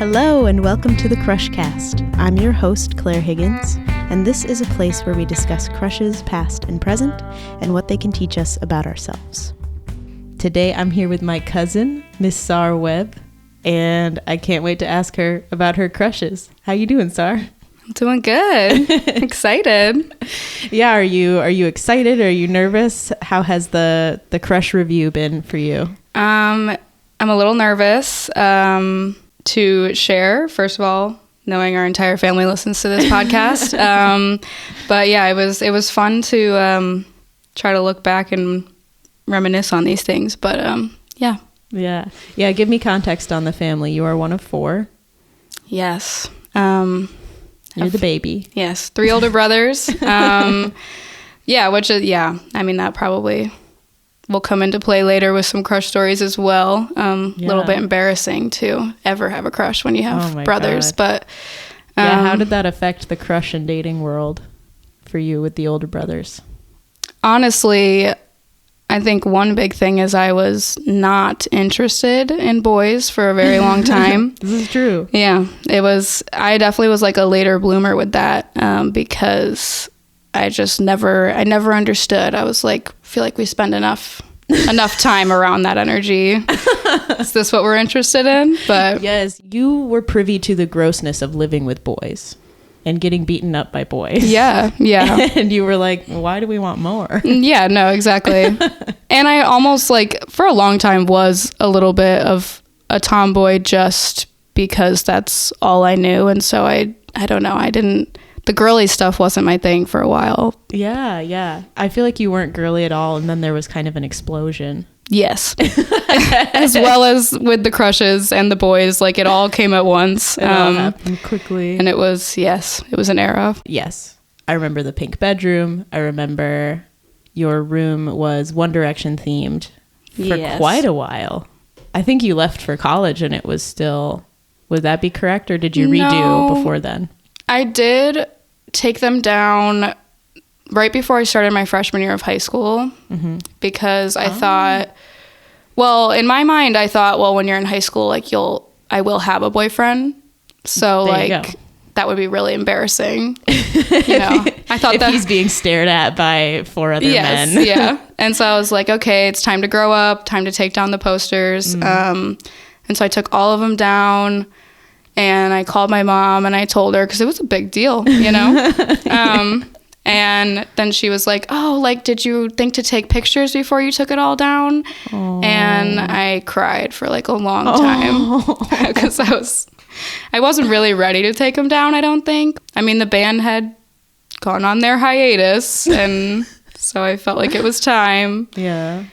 Hello and welcome to the Crushcast. I'm your host, Claire Higgins, and this is a place where we discuss crushes past and present and what they can teach us about ourselves. Today I'm here with my cousin, Miss Sarr Webb, and I can't wait to ask her about her crushes. How you doing, Sarr? I'm doing good. Excited. Yeah, are you excited? Are you nervous? How has the crush review been for you? I'm a little nervous to share, first of all, knowing our entire family listens to this podcast. But yeah, it was fun to try to look back and reminisce on these things. But yeah. Yeah, give me context on the family. You are one of four. Yes. You're the baby. Yes, 3 older brothers. I mean, that probably will come into play later with some crush stories as well. Little bit embarrassing to ever have a crush when you have brothers. God. But how did that affect the crush and dating world for you with the older brothers? Honestly, I think one big thing is I was not interested in boys for a very long time. This is true. Yeah, I definitely was like a later bloomer with that because I never understood. I was like, feel like we spend enough time around that energy. Is this what we're interested in? But yes, you were privy to the grossness of living with boys and getting beaten up by boys. Yeah. And you were like, why do we want more? Yeah, no, exactly. And I almost for a long time was a little bit of a tomboy just because that's all I knew. And so I don't know, the girly stuff wasn't my thing for a while. Yeah. I feel like you weren't girly at all. And then there was kind of an explosion. Yes. As well as with the crushes and the boys, it all came at once. It all happened quickly. And it was an era. Yes. I remember the pink bedroom. I remember your room was One Direction themed for quite a while. I think you left for college and it was still, would that be correct? Or did you redo before then? I did take them down right before I started my freshman year of high school, because I thought, in my mind, I thought, when you're in high school, I will have a boyfriend. So that would be really embarrassing. I thought if he's being stared at by 4 other men. Yeah. And so I was like, okay, it's time to grow up, time to take down the posters. And so I took all of them down. And I called my mom and I told her, because it was a big deal, and then she was like, did you think to take pictures before you took it all down? Aww. And I cried for a long time because I wasn't really ready to take them down, I don't think. I mean, the band had gone on their hiatus, and so I felt like it was time. Yeah.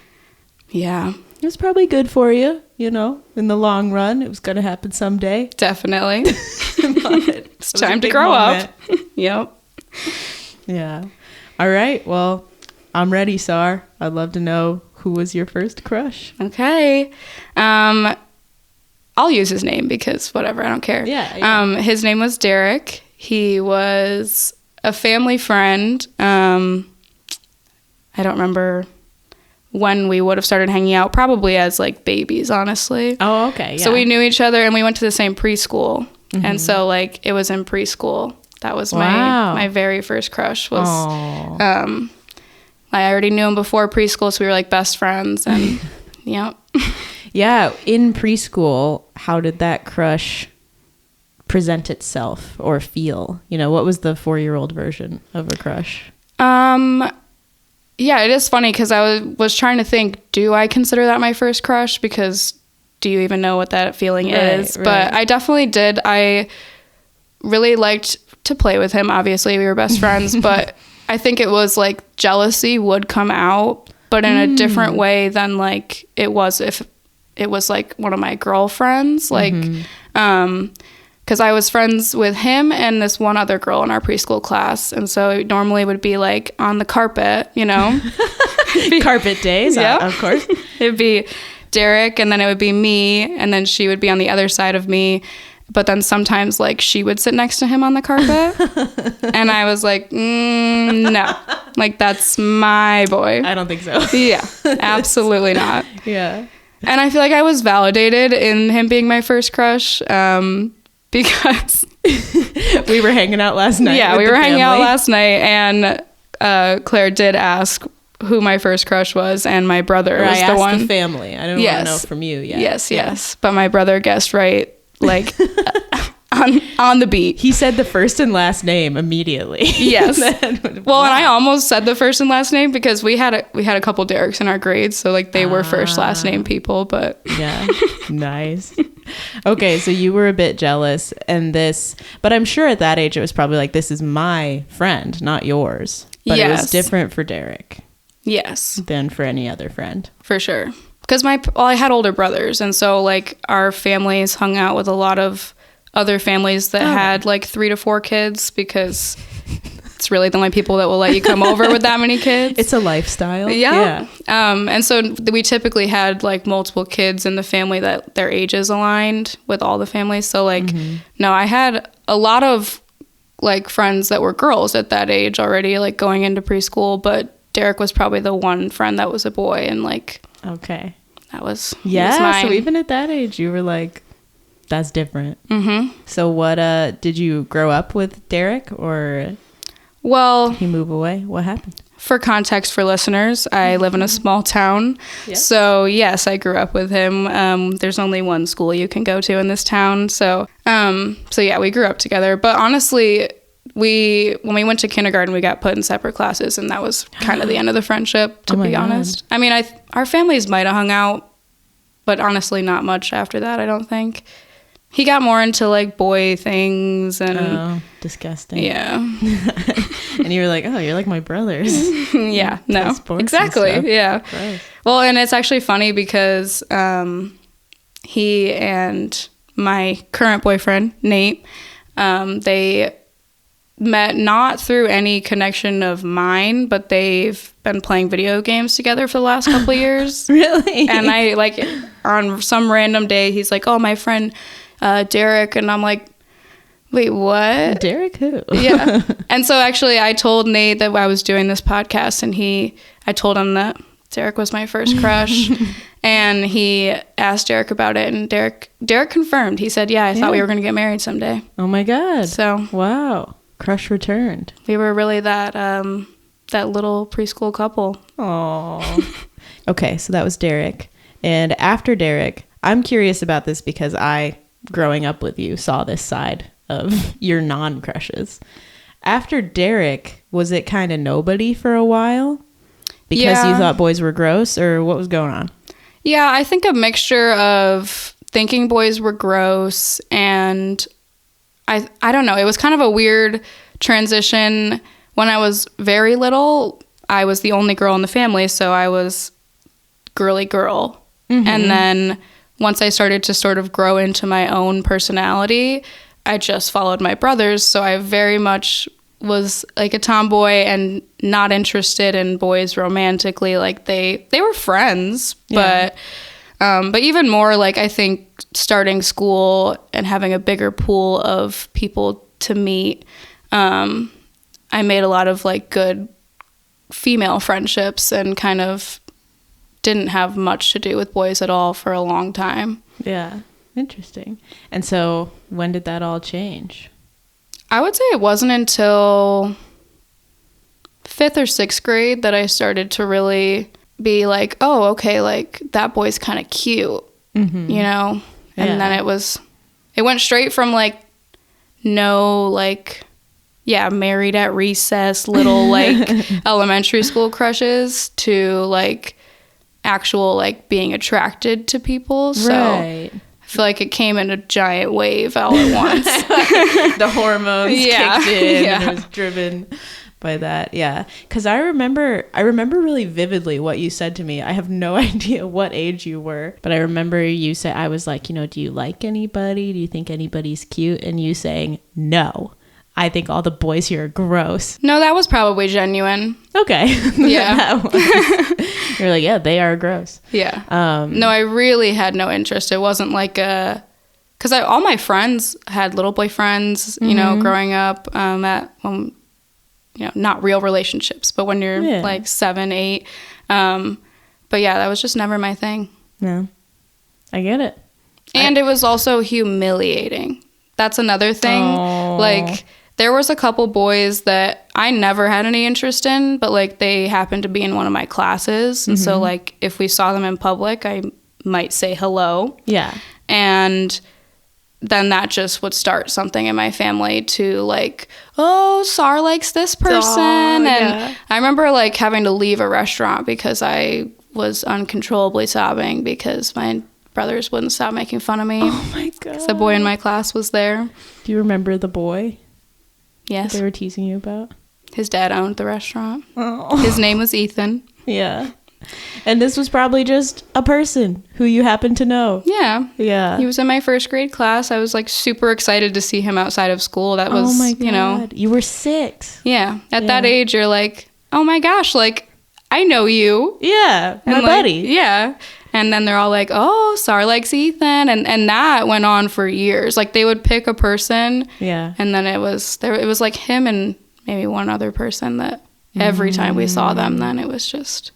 It was probably good for you, in the long run. It was going to happen someday. Definitely. It's time to grow up. Yep. Yeah. All right. Well, I'm ready, Sarr. I'd love to know who was your first crush. Okay. I'll use his name because whatever, I don't care. Yeah. His name was Derek. He was a family friend. I don't remember when we would have started hanging out, probably as babies, honestly. Oh, okay. Yeah. So we knew each other and we went to the same preschool. And so it was in preschool. That was my very first crush was, I already knew him before preschool. So we were best friends and yeah. Yeah. In preschool, how did that crush present itself or feel? What was the 4-year-old version of a crush? Yeah, it is funny because I was trying to think, do I consider that my first crush? Because do you even know what that feeling is? Right. But I definitely did. I really liked to play with him. Obviously, we were best friends, but I think it was jealousy would come out, but in a different way than it was if it was one of my girlfriends. Because I was friends with him and this one other girl in our preschool class. And so it normally would be on the carpet, Carpet days, yeah. Of course. It'd be Derek and then it would be me and then she would be on the other side of me. But then sometimes she would sit next to him on the carpet. And I was like, no, that's my boy. I don't think so. Yeah, absolutely not. Yeah. And I feel like I was validated in him being my first crush. because we were hanging out last night. Yeah, we were hanging out last night, and Claire did ask who my first crush was, and my brother was the one. The family. I don't want to know from you yet. Yes. But my brother guessed right, like on the beat. He said the first and last name immediately. Yes. And I almost said the first and last name because we had a couple Dereks in our grades, so like they were first last name people. But yeah, nice. Okay, so you were a bit jealous, but I'm sure at that age it was probably like, this is my friend, not yours. But it was different for Derek. Yes. Than for any other friend. For sure. Because I had older brothers, and so like our families hung out with a lot of other families that had like 3 to 4 kids, because it's really the only people that will let you come over with that many kids. It's a lifestyle. Yeah. And so we typically had like multiple kids in the family that their ages aligned with all the families. So like, no, I had a lot of like friends that were girls at that age already, like going into preschool, but Derek was probably the one friend that was a boy, and like, okay, that was so even at that age you were like, that's different. So what did you grow up with Derek, or he move away? What happened? For context for listeners, I live in a small town. Yep. So yes, I grew up with him. There's only one school you can go to in this town. So yeah, we grew up together. But honestly, when we went to kindergarten, we got put in separate classes, and that was kind of the end of the friendship, to be honest. I mean, our families might have hung out, but honestly, not much after that, I don't think. He got more into like boy things and disgusting. Yeah. And you were like, oh, you're like my brothers. Yeah, no, exactly. Yeah. Gross. Well, and it's actually funny because he and my current boyfriend, Nate, they met not through any connection of mine, but they've been playing video games together for the last couple of years. Really? And I like on some random day, he's like, oh, my friend Derek, and I'm like, wait, what? Derek who? Yeah. And so actually I told Nate that I was doing this podcast, and I told him that Derek was my first crush. And he asked Derek about it, and Derek confirmed. He said, yeah, I thought we were going to get married someday. Oh my God. So wow. Crush returned. We were really that little preschool couple. Oh. Okay, so that was Derek. And after Derek, I'm curious about this because I, growing up with you, saw this side of your non-crushes. After Derek, was it kind of nobody for a while? Because you thought boys were gross, or what was going on? Yeah, I think a mixture of thinking boys were gross, and I don't know. It was kind of a weird transition. When I was very little, I was the only girl in the family, so I was girly girl. Mm-hmm. And then once I started to sort of grow into my own personality, I just followed my brothers. So I very much was like a tomboy and not interested in boys romantically. Like they were friends, but even more like, I think starting school and having a bigger pool of people to meet, I made a lot of like good female friendships and kind of didn't have much to do with boys at all for a long time. Yeah. Interesting. And so when did that all change? I would say it wasn't until 5th or 6th grade that I started to really be like, oh, okay, like that boy's kind of cute, you know? And then it went straight from like, no, like, married at recess, little like elementary school crushes to like actual like being attracted to people. So I feel like it came in a giant wave all at once. The hormones kicked in and it was driven by that. Yeah. Because I remember really vividly what you said to me. I have no idea what age you were, but I remember you said, I was like, do you like anybody? Do you think anybody's cute? And you saying, no. I think all the boys here are gross. No, that was probably genuine. Okay. Yeah. You're like, yeah, they are gross. Yeah. No, I really had no interest. It wasn't like because all my friends had little boyfriends, growing up not real relationships, but when you're like 7, 8. But yeah, that was just never my thing. Yeah. I get it. And it was also humiliating That's another thing. Oh. Like, there was a couple boys that I never had any interest in, but like they happened to be in one of my classes. And so like if we saw them in public, I might say hello. Yeah. And then that just would start something in my family to like, oh, Sarr likes this person. And I remember like having to leave a restaurant because I was uncontrollably sobbing because my brothers wouldn't stop making fun of me. Oh my God. Because the boy in my class was there. Do you remember the boy? Yes. They were teasing you about? His dad owned the restaurant. Oh. His name was Ethan. Yeah. And this was probably just a person who you happened to know. Yeah. Yeah. He was in my first grade class. I was like super excited to see him outside of school. That was, oh my God. You know. You were 6. Yeah. At that age, you're like, oh my gosh, like, I know you. Yeah. My like, buddy. Yeah. And then they're all like, oh, Sarr likes Ethan. And that went on for years. Like, they would pick a person. Yeah. And then it was like him and maybe one other person that every time we saw them, then it was just.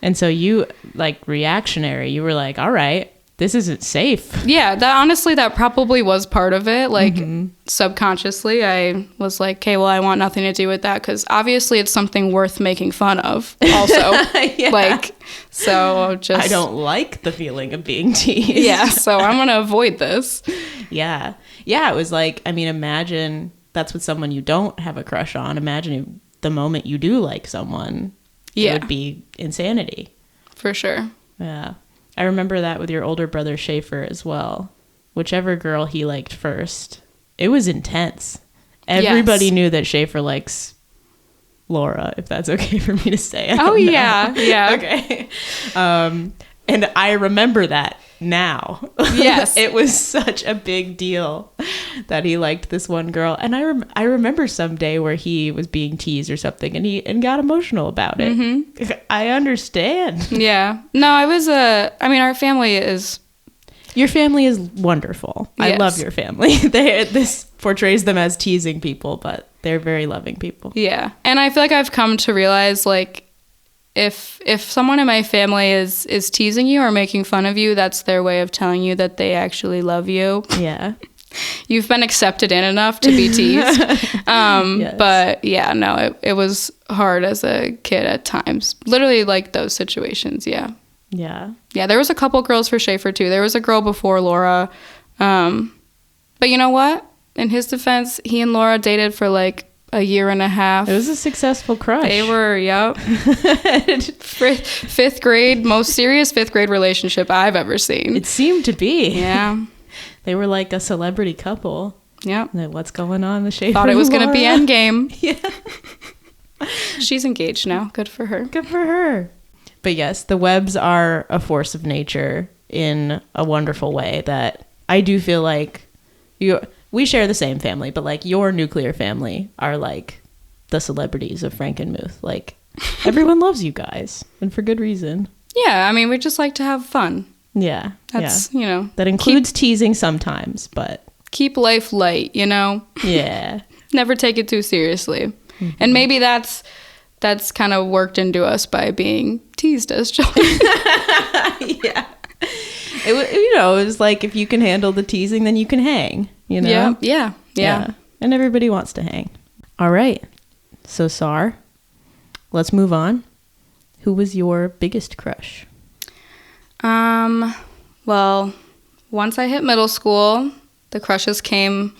And so you, like, reactionary, you were like, all right, this isn't safe. Yeah, that probably was part of it. Like, subconsciously, I was like, okay, well, I want nothing to do with that because obviously it's something worth making fun of also. Yeah. Like, so just. I don't like the feeling of being teased. Yeah, so I'm going to avoid this. Yeah. Yeah, it was like, I mean, imagine that's with someone you don't have a crush on. Imagine the moment you do like someone. Yeah. It would be insanity. For sure. Yeah. I remember that with your older brother Schaefer as well. Whichever girl he liked first, it was intense. Everybody knew that Schaefer likes Laura, if that's okay for me to say. Oh, yeah. Yeah. Okay. And I remember that now. Yes. It was such a big deal that he liked this one girl. And I remember someday where he was being teased or something and got emotional about it. Mm-hmm. I understand. Yeah. No, our family is. Your family is wonderful. Yes. I love your family. This portrays them as teasing people, but they're very loving people. Yeah. And I feel like I've come to realize, like, if someone in my family is teasing you or making fun of you, that's their way of telling you that they actually love you. Yeah. You've been accepted in enough to be teased. Yes. But yeah, no, it was hard as a kid at times. Literally like those situations. Yeah. Yeah. Yeah. There was a couple girls for Schaefer too. There was a girl before Laura. But you know what? In his defense, he and Laura dated for like a year and a half. It was a successful crush. They were, yep. Fifth grade, most serious fifth grade relationship I've ever seen. It seemed to be. Yeah. They were like a celebrity couple. Yeah. What's going on? The Schaefer Thought it was going to be Endgame. Yeah. She's engaged now. Good for her. Good for her. But yes, the Webbs are a force of nature in a wonderful way that I do feel like we share the same family, but like your nuclear family are like the celebrities of Frankenmuth. Like everyone loves you guys, and for good reason. Yeah, I mean, we just like to have fun. Yeah. That's, you know. That includes teasing sometimes, but. Keep life light, you know? Yeah. Never take it too seriously. Mm-hmm. And maybe that's kind of worked into us by being teased as children. Yeah. It was like if you can handle the teasing, then you can hang, you know? Yeah. And everybody wants to hang. All right. So, Sarr, let's move on. Who was your biggest crush? Well, once I hit middle school, the crushes came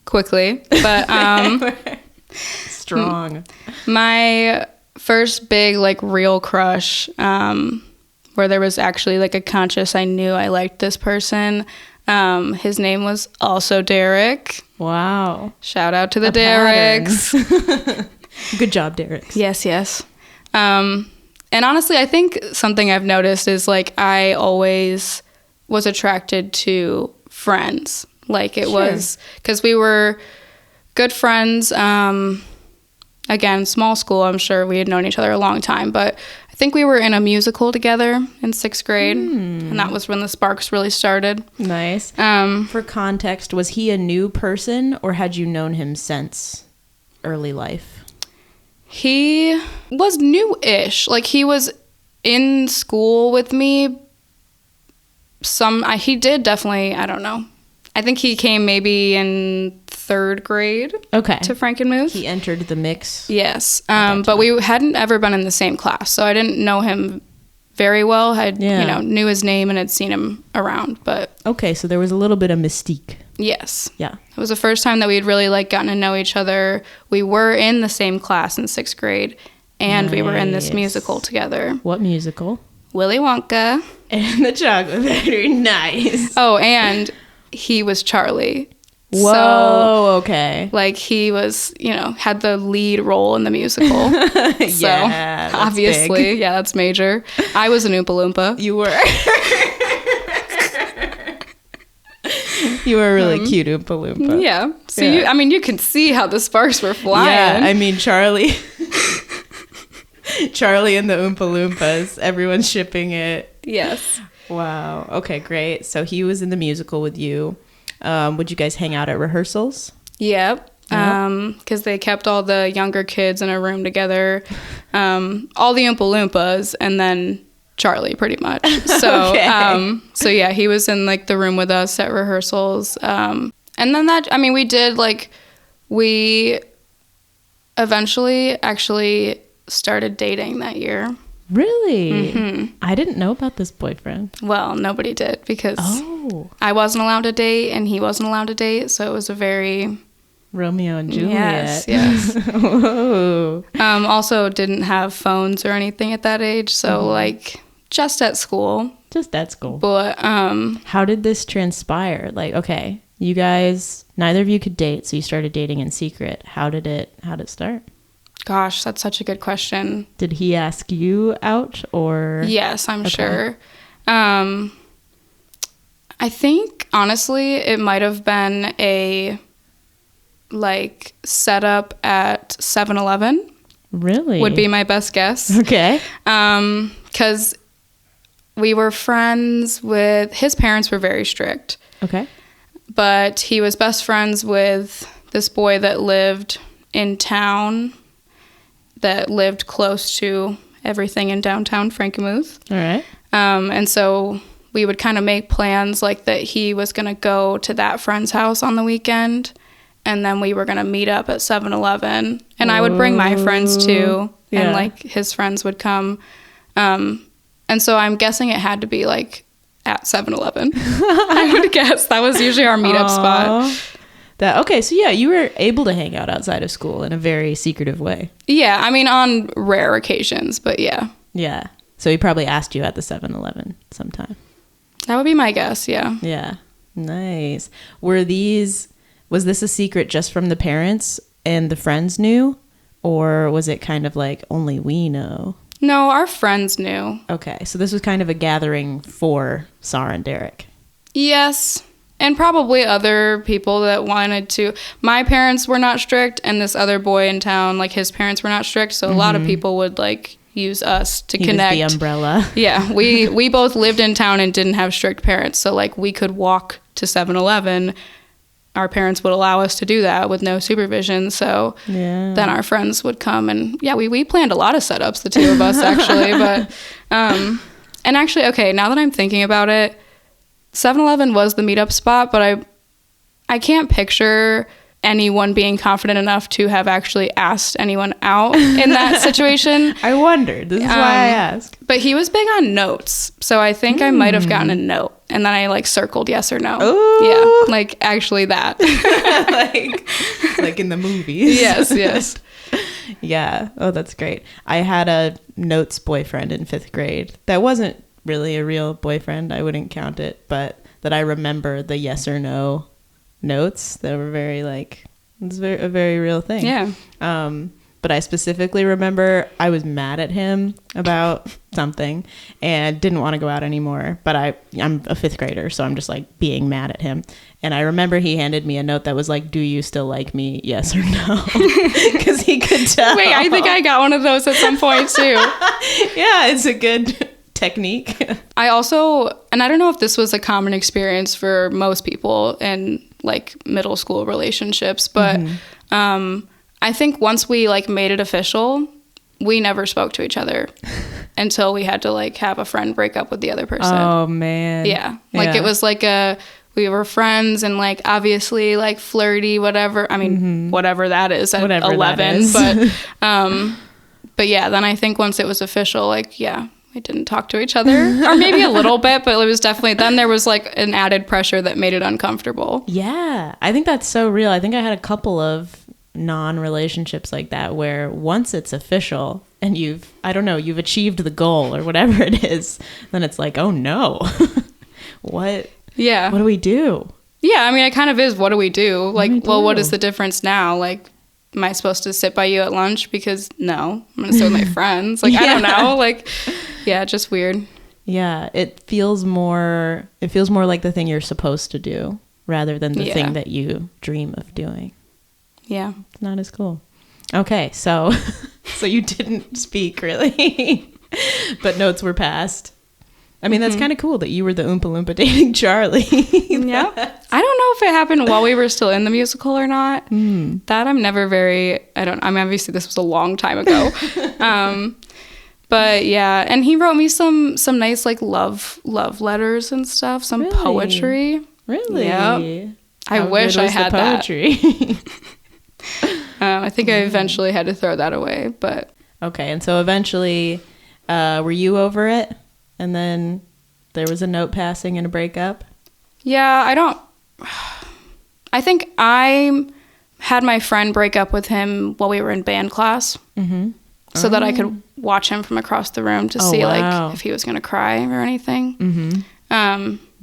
quickly, but strong. My first big like real crush, where there was actually like a conscious, I knew I liked this person. His name was also Derek. Wow. Shout out to the Dereks. Good job, Dereks. Yes. And honestly, I think something I've noticed is like I always was attracted to friends. Like it was because we were good friends. Again, small school, I'm sure we had known each other a long time, but I think we were in a musical together in 6th grade, and that was when the sparks really started. Nice. For context, was he a new person, or had you known him since early life? He was new-ish. Like, he was in school with me. He did definitely, I don't know, I think he came maybe in 3rd grade. Okay. To Frankenmuth. He entered the mix. Yes. But we hadn't ever been in the same class, so I didn't know him very well. I knew his name and had seen him around, but okay, so there was a little bit of mystique. Yes. Yeah. It was the first time that we had really like gotten to know each other. We were in the same class in 6th grade, and we were in this musical together. What musical? Willy Wonka and the Chocolate Factory. Nice. Oh, and he was Charlie. Whoa, so, okay. Like, he was, had the lead role in the musical. So, yeah, obviously, big. Yeah, that's major. I was an Oompa Loompa. You were. You were a really cute Oompa Loompa. Yeah. So, you can see how the sparks were flying. Yeah, I mean, Charlie and the Oompa Loompas, everyone's shipping it. Yes. Wow. Okay, great. So he was in the musical with you. Would you guys hang out at rehearsals? Yep. Because they kept all the younger kids in a room together. All the Oompa Loompas, and then Charlie, pretty much. So, okay. So yeah, he was in like the room with us at rehearsals. And then we eventually actually started dating that year. Really? Mm-hmm. I didn't know about this boyfriend. Well, nobody did, because I wasn't allowed to date and he wasn't allowed to date. So it was a very Romeo and Juliet. Yes. Whoa. Also didn't have phones or anything at that age. So like just at school. Just at school. But how did this transpire? Like, okay, you guys, neither of you could date, so you started dating in secret. How did it start? Gosh, that's such a good question. Did he ask you out, or? Yes, I'm sure. I think, honestly, it might have been a, like, setup at 7-Eleven. Really? Would be my best guess. Okay. Because we were friends with, his parents were very strict. Okay. But he was best friends with this boy that lived in town, that lived close to everything in downtown Frankenmuth. All right. And so we would kind of make plans like that he was going to go to that friend's house on the weekend, and then we were going to meet up at 7-Eleven. And I would bring my friends too, and like his friends would come. And so I'm guessing it had to be like at 7-Eleven. I would guess that was usually our meetup spot. Okay, so yeah, you were able to hang out outside of school in a very secretive way. Yeah, I mean, on rare occasions, but yeah. Yeah. So he probably asked you at the 7-Eleven sometime. That would be my guess, yeah. Yeah. Nice. Was this a secret just from the parents and the friends knew? Or was it kind of like only we know? No, our friends knew. Okay, so this was kind of a gathering for Sarr and Derek. Yes. And probably other people that wanted to. My parents were not strict, and this other boy in town, like his parents were not strict. So a lot of people would like use us to connect. The umbrella. Yeah, we both lived in town and didn't have strict parents. So like we could walk to 7-Eleven. Our parents would allow us to do that with no supervision. So then our friends would come, and yeah, we planned a lot of setups, the two of us actually. But and actually, okay, now that I'm thinking about it, 7-Eleven was the meetup spot, but I can't picture anyone being confident enough to have actually asked anyone out in that situation. I wondered. This is why I asked. But he was big on notes, so I think I might have gotten a note, and then I like circled yes or no. Ooh. Yeah, like actually that. like in the movies. Yes. Yeah. Oh, that's great. I had a notes boyfriend in 5th grade. That wasn't really a real boyfriend. I wouldn't count it, but that I remember the yes or no notes that were very like, it's a very real thing. Yeah. But I specifically remember I was mad at him about something and didn't want to go out anymore. But I'm a 5th grader, so I'm just like being mad at him. And I remember he handed me a note that was like, "Do you still like me? Yes or no?" Because he could tell. Wait, I think I got one of those at some point too. Yeah, it's a good technique. I also, and I don't know if this was a common experience for most people in like middle school relationships, but I think once we like made it official, we never spoke to each other until we had to like have a friend break up with the other person. Oh man. Yeah. Like it was like we were friends and like obviously like flirty, whatever. I mean, whatever that is at whatever 11. But yeah, then I think once it was official, like, yeah, we didn't talk to each other, or maybe a little bit, but it was definitely, then there was like an added pressure that made it uncomfortable. Yeah, I think that's so real. I think I had a couple of non-relationships like that where once it's official and you've achieved the goal or whatever it is, then it's like, oh no, what do we do? Yeah, I mean, it kind of is, what do we do? Like, well, what is the difference now? Like, am I supposed to sit by you at lunch? Because no, I'm gonna sit with my friends. Like, I don't know. Like, yeah, just weird. Yeah, it feels more like the thing you're supposed to do rather than the thing that you dream of doing. Yeah. It's not as cool. Okay, so you didn't speak really, but notes were passed. I mean, that's kind of cool that you were the Oompa Loompa dating Charlie. Yeah. I don't know if it happened while we were still in the musical or not. That I'm never I mean, obviously this was a long time ago. But yeah, and he wrote me some nice like love letters and stuff, some poetry. Really? Yeah. I wish I had poetry. I think I eventually had to throw that away, but. Okay, and so eventually, were you over it? And then there was a note passing and a breakup? Yeah, I think I had my friend break up with him while we were in band class. So that I could watch him from across the room to see like if he was going to cry or anything.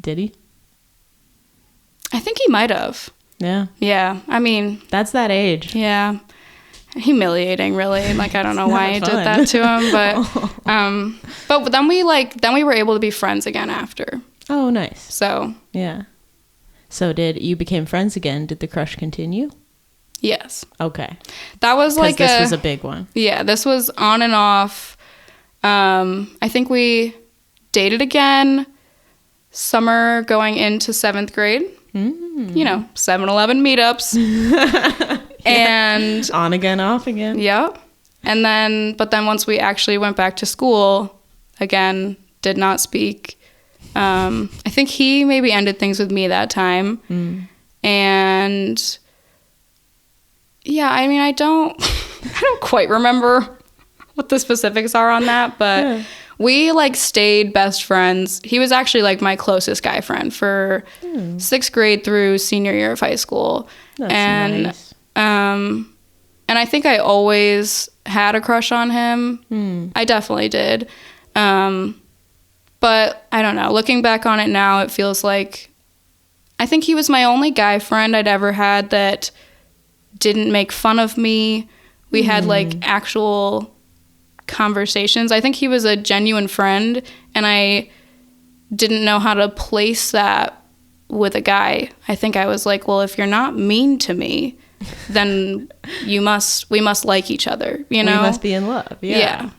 Did he? I think he might have. Yeah. Yeah. I mean. That's that age. Yeah. Humiliating, really. Like, I don't know why I did that to him, but then we were able to be friends again after. Oh, nice. So. Yeah. So you became friends again? Did the crush continue? Yes. Okay. That was like this was a big one. Yeah, this was on and off. I think we dated again summer going into 7th grade. You know, 7-Eleven meetups. And on again, off again. Yeah. But then once we actually went back to school, again, did not speak. I think he maybe ended things with me that time. And yeah, I mean, I don't quite remember what the specifics are on that, but we like stayed best friends. He was actually like my closest guy friend for 6th grade through senior year of high school. That's nice. And I think I always had a crush on him. I definitely did. But I don't know. Looking back on it now, it feels like I think he was my only guy friend I'd ever had that didn't make fun of me. We had like actual conversations. I think he was a genuine friend, and I didn't know how to place that with a guy. I think I was like, well, if you're not mean to me, then we must like each other, you know? We must be in love. Yeah.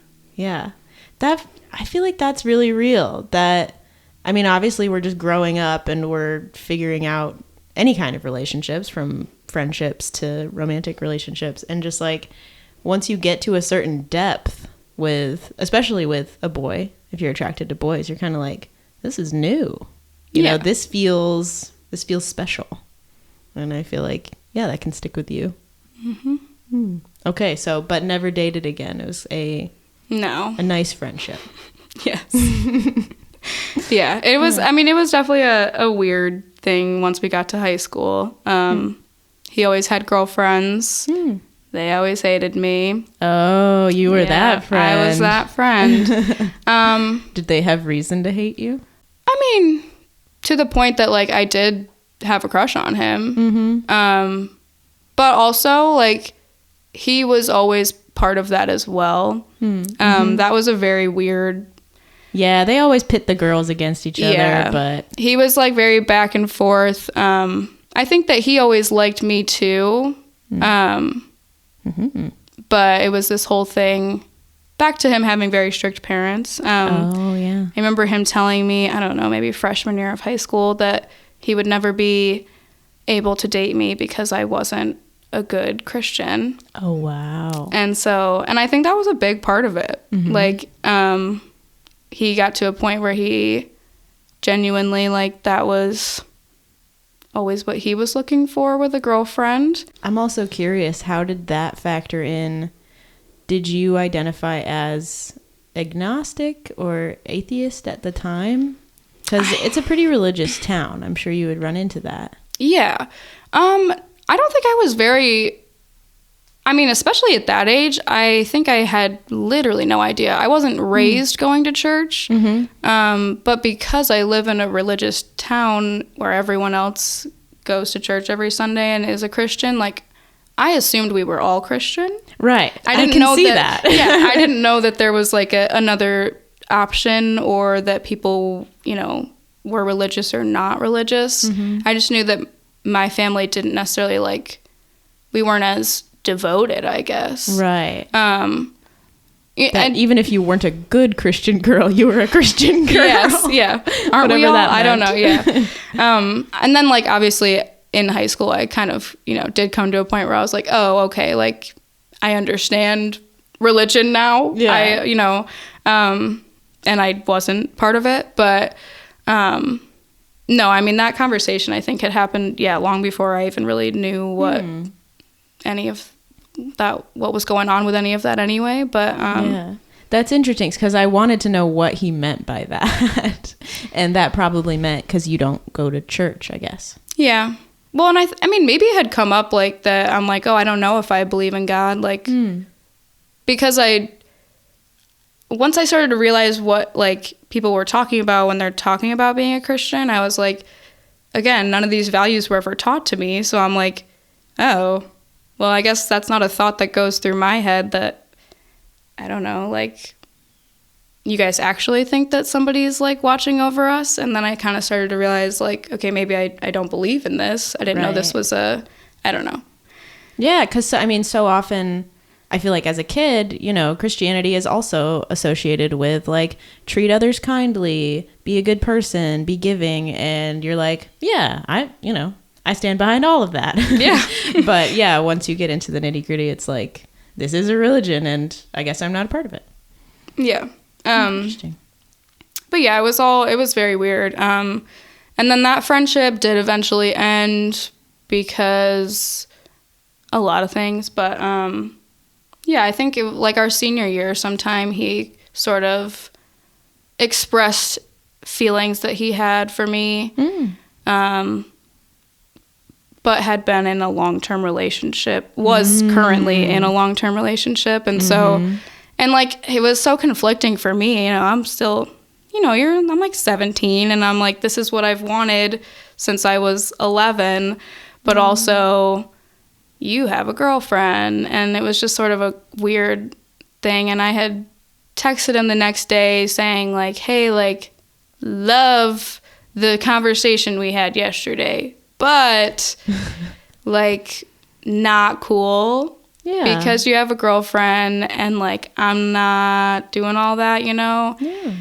I feel like that's really real. That, I mean, obviously we're just growing up and we're figuring out any kind of relationships, from friendships to romantic relationships, and just like once you get to a certain depth especially with a boy, if you're attracted to boys, you're kind of like, this is new, you know, this feels special, and I feel like that can stick with you. Okay, so but never dated again. It was a nice friendship. Yes. Yeah, it was. I mean, it was definitely a weird thing once we got to high school. He always had girlfriends. They always hated me. Oh, you were that friend. I was that friend. Did they have reason to hate you? I mean, to the point that like I did have a crush on him. But also like he was always part of that as well. That was a very weird. Yeah, they always pit the girls against each other, but he was like very back and forth. I think that he always liked me too. But it was this whole thing back to him having very strict parents. I remember him telling me, I don't know, maybe freshman year of high school, that he would never be able to date me because I wasn't a good Christian. Oh, wow. And I think that was a big part of it. Like, he got to a point where he genuinely, like, that was always what he was looking for with a girlfriend. I'm also curious, how did that factor in? Did you identify as agnostic or atheist at the time? Because it's a pretty religious town. I'm sure you would run into that. Yeah. I don't think I was especially at that age, I think I had literally no idea. I wasn't raised going to church, but because I live in a religious town where everyone else goes to church every Sunday and is a Christian, like, I assumed we were all Christian. Right. I didn't know that. Yeah, I didn't know that there was like another option, or that people, were religious or not religious. I just knew that my family didn't necessarily we weren't as devoted, I guess. Right. And even if you weren't a good Christian girl, you were a Christian girl. Yes, yeah. Aren't we all? I don't know, yeah. And then obviously in high school, I kind of, did come to a point where I was like, oh, okay, I understand religion now. Yeah. And I wasn't part of it, but no, that conversation I think had happened, long before I even really knew what what was going on with any of that anyway. But yeah, that's interesting, because I wanted to know what he meant by that. And that probably meant because you don't go to church, I guess. Yeah. Well, and maybe it had come up that. I'm like, oh, I don't know if I believe in God, because once I started to realize what people were talking about when they're talking about being a Christian, I was like, again, none of these values were ever taught to me. So I'm like, oh, well, I guess that's not a thought that goes through my head, that, I don't know, you guys actually think that somebody's watching over us? And then I kind of started to realize okay, maybe I don't believe in this. I didn't know this was I don't know. Yeah, because so often I feel like as a kid, Christianity is also associated with treat others kindly, be a good person, be giving. And you're like, yeah, I stand behind all of that. Yeah. But yeah, once you get into the nitty gritty, it's this is a religion and I guess I'm not a part of it. Yeah. Interesting. But yeah, it was very weird. And then that friendship did eventually end because a lot of things, but yeah, I think our senior year sometime, he sort of expressed feelings that he had for me, but had been in a long-term relation,ship was currently in a long-term relationship. And so, and it was so conflicting for me, I'm still, I'm 17 and I'm this is what I've wanted since I was 11, but also you have a girlfriend. And it was just sort of a weird thing. And I had texted him the next day saying hey, love the conversation we had yesterday, but not cool. Yeah. Because you have a girlfriend and I'm not doing all that, Yeah.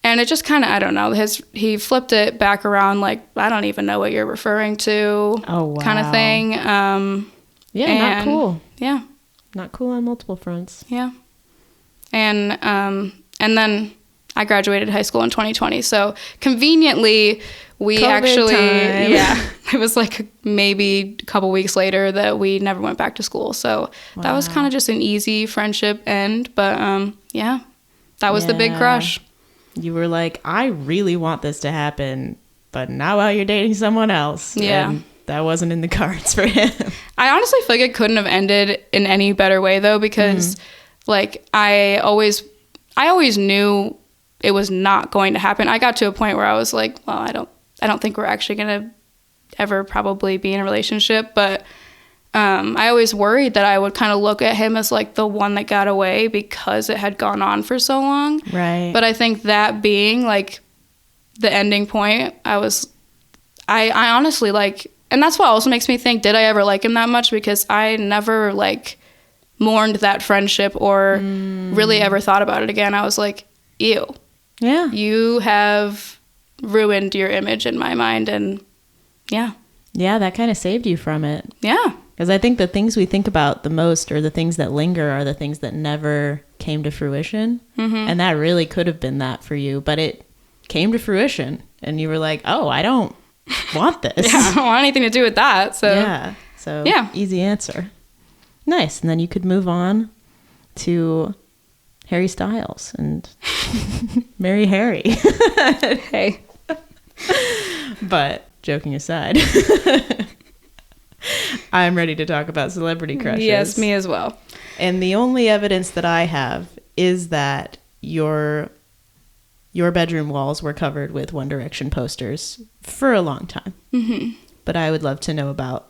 And it just kind of, I don't know, he flipped it back around I don't even know what you're referring to. Oh, wow. Kind of thing. Yeah, not cool. Yeah. Not cool on multiple fronts. Yeah. And then I graduated high school in 2020. So conveniently, we COVID actually, time. Yeah, it was maybe a couple weeks later that we never went back to school. So that was kind of just an easy friendship end. But yeah, that was the big crush. You were I really want this to happen, but now you're dating someone else. Yeah. And that wasn't in the cards for him. I honestly feel it couldn't have ended in any better way, though, because I always knew it was not going to happen. I got to a point where I was well, I don't think we're actually going to ever probably be in a relationship. But I always worried that I would kind of look at him as the one that got away because it had gone on for so long. Right. But I think that being the ending point, I honestly and that's what also makes me think, did I ever like him that much? Because I never mourned that friendship or really ever thought about it again. I was ew. Yeah. You have ruined your image in my mind. And yeah. Yeah, that kind of saved you from it. Yeah. Because I think the things we think about the most, or the things that linger, are the things that never came to fruition. And that really could have been that for you. But it came to fruition. And you were oh, I don't want this. Yeah, I don't want anything to do with that. So yeah. Easy answer. Nice. And then you could move on to Harry Styles and marry Harry. Hey. But joking aside, I'm ready to talk about celebrity crushes. Yes, me as well. And the only evidence that I have is that your bedroom walls were covered with One Direction posters for a long time. Mm-hmm. But I would love to know about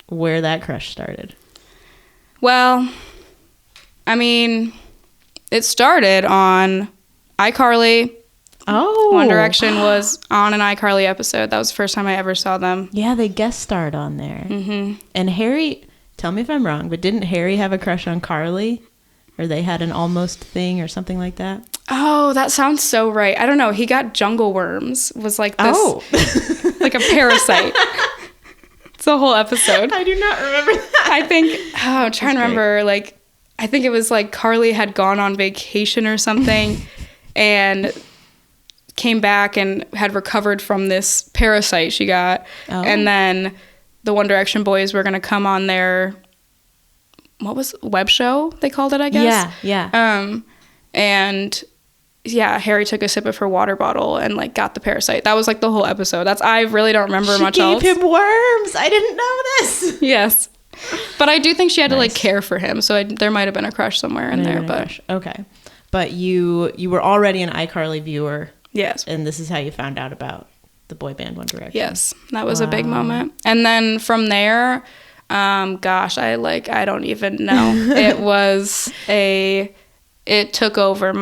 where that crush started. Well, I mean, it started on iCarly. Oh. One Direction was on an iCarly episode. That was the first time I ever saw them. Yeah, they guest starred on there. Mm-hmm. And Harry, tell me if I'm wrong, but didn't Harry have a crush on Carly? Or they had an almost thing or something like that? Oh, that sounds so right. I don't know. He got jungle worms. Was like this, like a parasite. It's a whole episode. I do not remember that. I think, I'm trying to remember, like, I think it was like Carly had gone on vacation or something and came back and had recovered from this parasite she got. Oh. And then the One Direction boys were going to come on their, what was web show they called it, I guess? Yeah. And yeah, Harry took a sip of her water bottle and like got the parasite. That was like the whole episode. I really don't remember much else. She gave him worms. I didn't know this. Yes. But I do think she had to like care for him. So there might have been a crush somewhere in there. But okay. But you were already an iCarly viewer. Yes. And this is how you found out about the boy band One Direction. Yes. That was a big moment. And then from there, gosh, I don't even know. It took over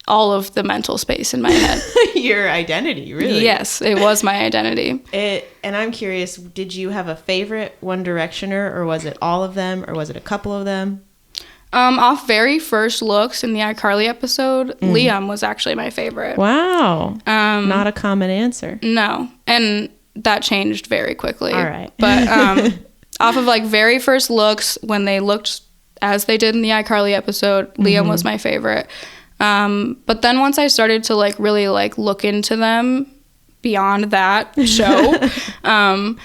all of the mental space in my head. Your identity, really? Yes, it was my identity. And I'm curious, did you have a favorite One Directioner, or was it all of them, or was it a couple of them? Off very first looks in the iCarly episode, Liam was actually my favorite. Wow. Not a common answer. No. And that changed very quickly. All right. But off of like very first looks, when they looked as they did in the iCarly episode, Liam was my favorite. But then once I started to like really like look into them beyond that show, and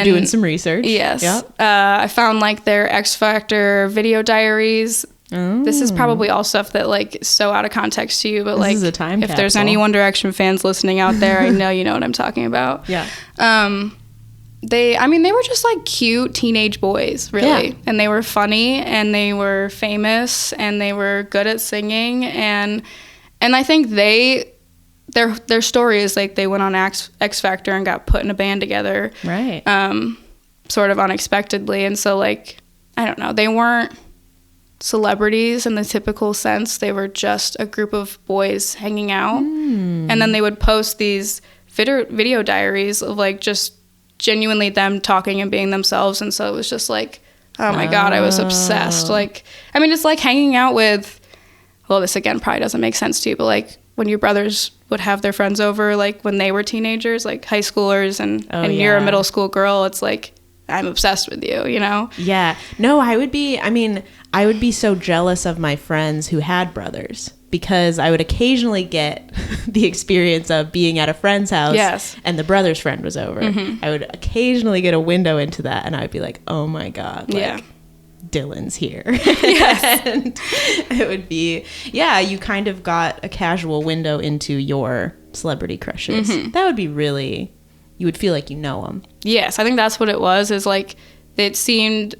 you were doing some research. Yes. Yep. I found like their X Factor video diaries. Oh. This is probably all stuff that like is so out of context to you, but this is a time if capsule. There's any One Direction fans listening out there, I know you know what I'm talking about. Yeah. They were just like cute teenage boys, really. Yeah. And they were funny and they were famous and they were good at singing. And I think their story is like they went on X Factor and got put in a band together. Right. Sort of unexpectedly. And so like, I don't know, they weren't celebrities in the typical sense. They were just a group of boys hanging out. And then they would post these video diaries of like just genuinely them talking and being themselves. And so it was just like, oh my God, I was obsessed. Like, I mean, it's like hanging out with, well, this again probably doesn't make sense to you, but like when your brothers would have their friends over, like when they were teenagers, like high schoolers, and you're a middle school girl, it's like, I'm obsessed with you, you know? Yeah. No, I would be so jealous of my friends who had brothers, because I would occasionally get the experience of being at a friend's house. Yes. And the brother's friend was over. Mm-hmm. I would occasionally get a window into that, and I'd be like, oh my God, like, Dylan's here. Yes. And it would be, you kind of got a casual window into your celebrity crushes. Mm-hmm. That would be really, you would feel like you know them. Yes, I think that's what it was, is like, they seemed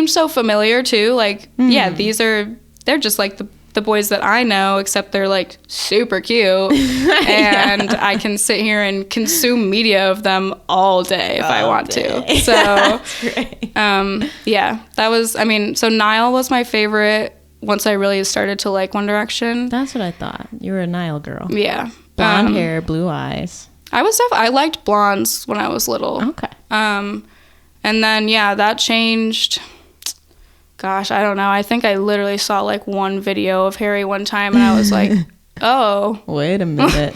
so familiar too. Like, they're just like the boys that I know, except they're like super cute. And I can sit here and consume media of them all day if I want to. So, that's great. That was, so Niall was my favorite once I really started to like One Direction. That's what I thought. You were a Niall girl. Yeah. Blonde hair, blue eyes. I liked blondes when I was little. Okay. And then, that changed. Gosh, I don't know. I think I literally saw like one video of Harry one time and I was like, oh. Wait a minute.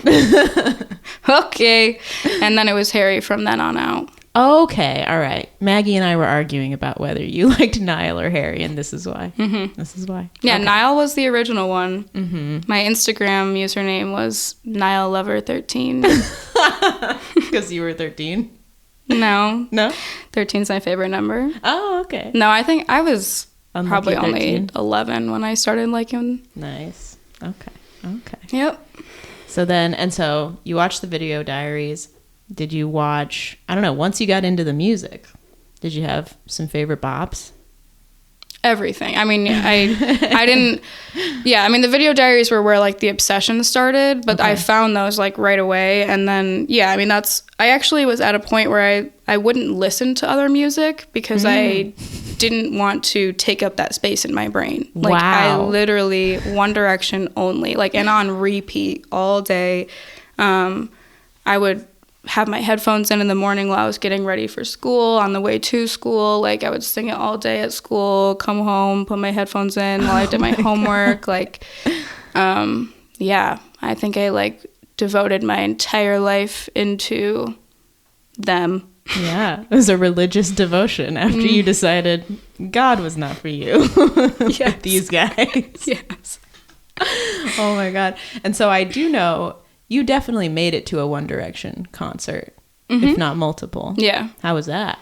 Okay. And then it was Harry from then on out. Okay. All right. Maggie and I were arguing about whether you liked Niall or Harry, and this is why. Mm-hmm. This is why. Yeah, okay. Niall was the original one. Mm-hmm. My Instagram username was NiallLover13. Because you were 13? No. No? 13's my favorite number. Oh, okay. No, I think I was Unlucky probably 13. Only 11 when I started liking. Nice. Okay. Yep. So you watched the video diaries. Did you watch, I don't know, once you got into the music, did you have some favorite bops? Everything. I mean, I didn't, yeah, I mean, the video diaries were where like the obsession started, but I found those like right away. And then, yeah, I mean, I actually was at a point where I wouldn't listen to other music because I didn't want to take up that space in my brain. Like, wow. I literally One Direction only, like, and on repeat all day. I would have my headphones in the morning while I was getting ready for school, on the way to school. Like, I would sing it all day at school, come home, put my headphones in while I did my homework. Like, yeah, I think I like devoted my entire life into them. Yeah, it was a religious devotion after you decided God was not for you. Yes. These guys. Yes. Oh my God. And so I do know you definitely made it to a One Direction concert, if not multiple. Yeah. How was that?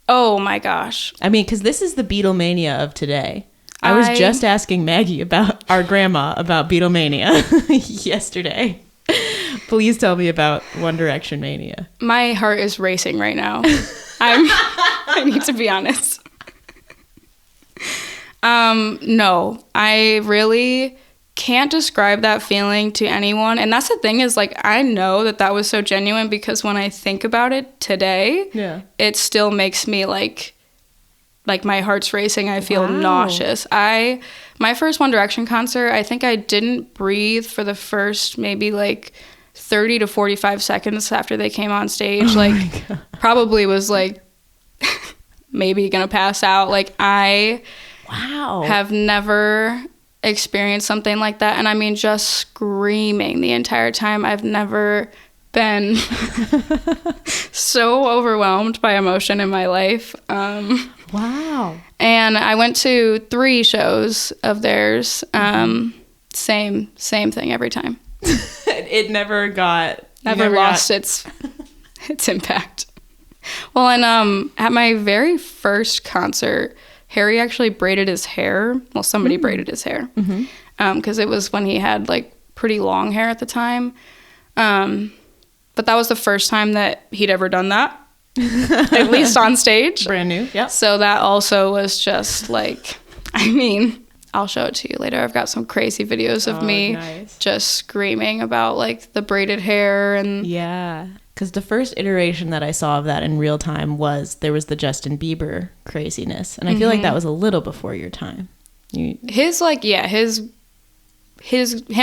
Oh my gosh. I mean, because this is the Beatlemania of today. I was just asking Maggie about our grandma about Beatlemania yesterday. Please tell me about One Direction mania. My heart is racing right now. I need to be honest. No, I really can't describe that feeling to anyone. And that's the thing is, like, I know that was so genuine because when I think about it today, it still makes me like my heart's racing. I feel nauseous. My first One Direction concert, I think I didn't breathe for the first maybe like 30 to 45 seconds after they came on stage. Like, probably was like maybe gonna pass out. Like, I have never experienced something like that. And I mean, just screaming the entire time. I've never been so overwhelmed by emotion in my life. Wow. And I went to 3 shows of theirs. Same thing every time. It never lost its impact. Well, and at my very first concert, Harry actually braided his hair. Well, somebody braided his hair. Because it was when he had like pretty long hair at the time. But that was the first time that he'd ever done that. At least on stage. Brand new, yeah. So that also was just like, I mean, I'll show it to you later. I've got some crazy videos of me just screaming about like the braided hair and... Yeah. Because the first iteration that I saw of that in real time there was the Justin Bieber craziness. And I feel like that was a little before your time. Him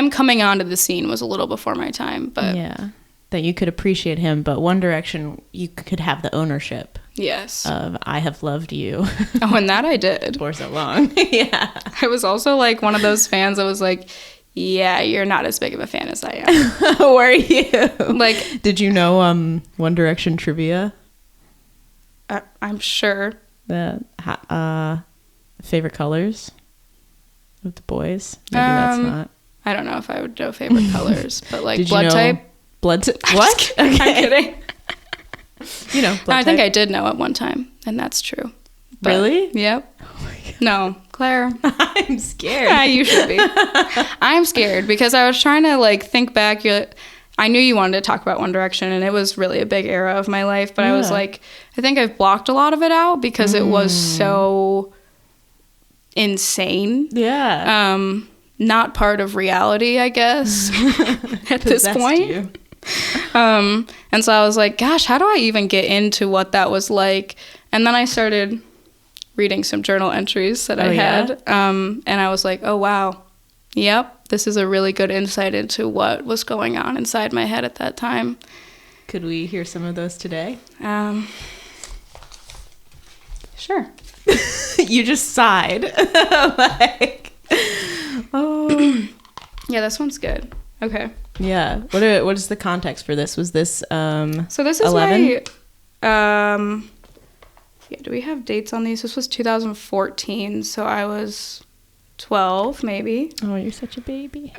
coming onto the scene was a little before my time, but... Yeah. That you could appreciate him, but One Direction, you could have the ownership. Yes. Of I have loved you. Oh, and that I did. For so long. Yeah. I was also like one of those fans that was like, yeah, you're not as big of a fan as I am. Were you? Like, did you know One Direction trivia? I'm sure. Favorite colors of the boys? Maybe that's not. I don't know if I would know favorite colors, but like blood type. What? I'm kidding. You know, I think I did know at one time, and that's true. But, really? Yep. Oh my God. No, Claire. I'm scared. Yeah, you should be. I'm scared because I was trying to like think back. I knew you wanted to talk about One Direction, and it was really a big era of my life. But I was like, I think I've blocked a lot of it out because it was so insane. Yeah. Not part of reality, I guess. At this point. You. And so I was like, gosh, how do I even get into what that was like? And then I started reading some journal entries that I had. And I was like, oh, wow. Yep. This is a really good insight into what was going on inside my head at that time. Could we hear some of those today? Sure. You just sighed. Like, oh. Yeah, this one's good. Okay. Yeah. What is the context for this? Was this so this is 11? Yeah, do we have dates on these? This was 2014, so I was 12 maybe. Oh, you're such a baby.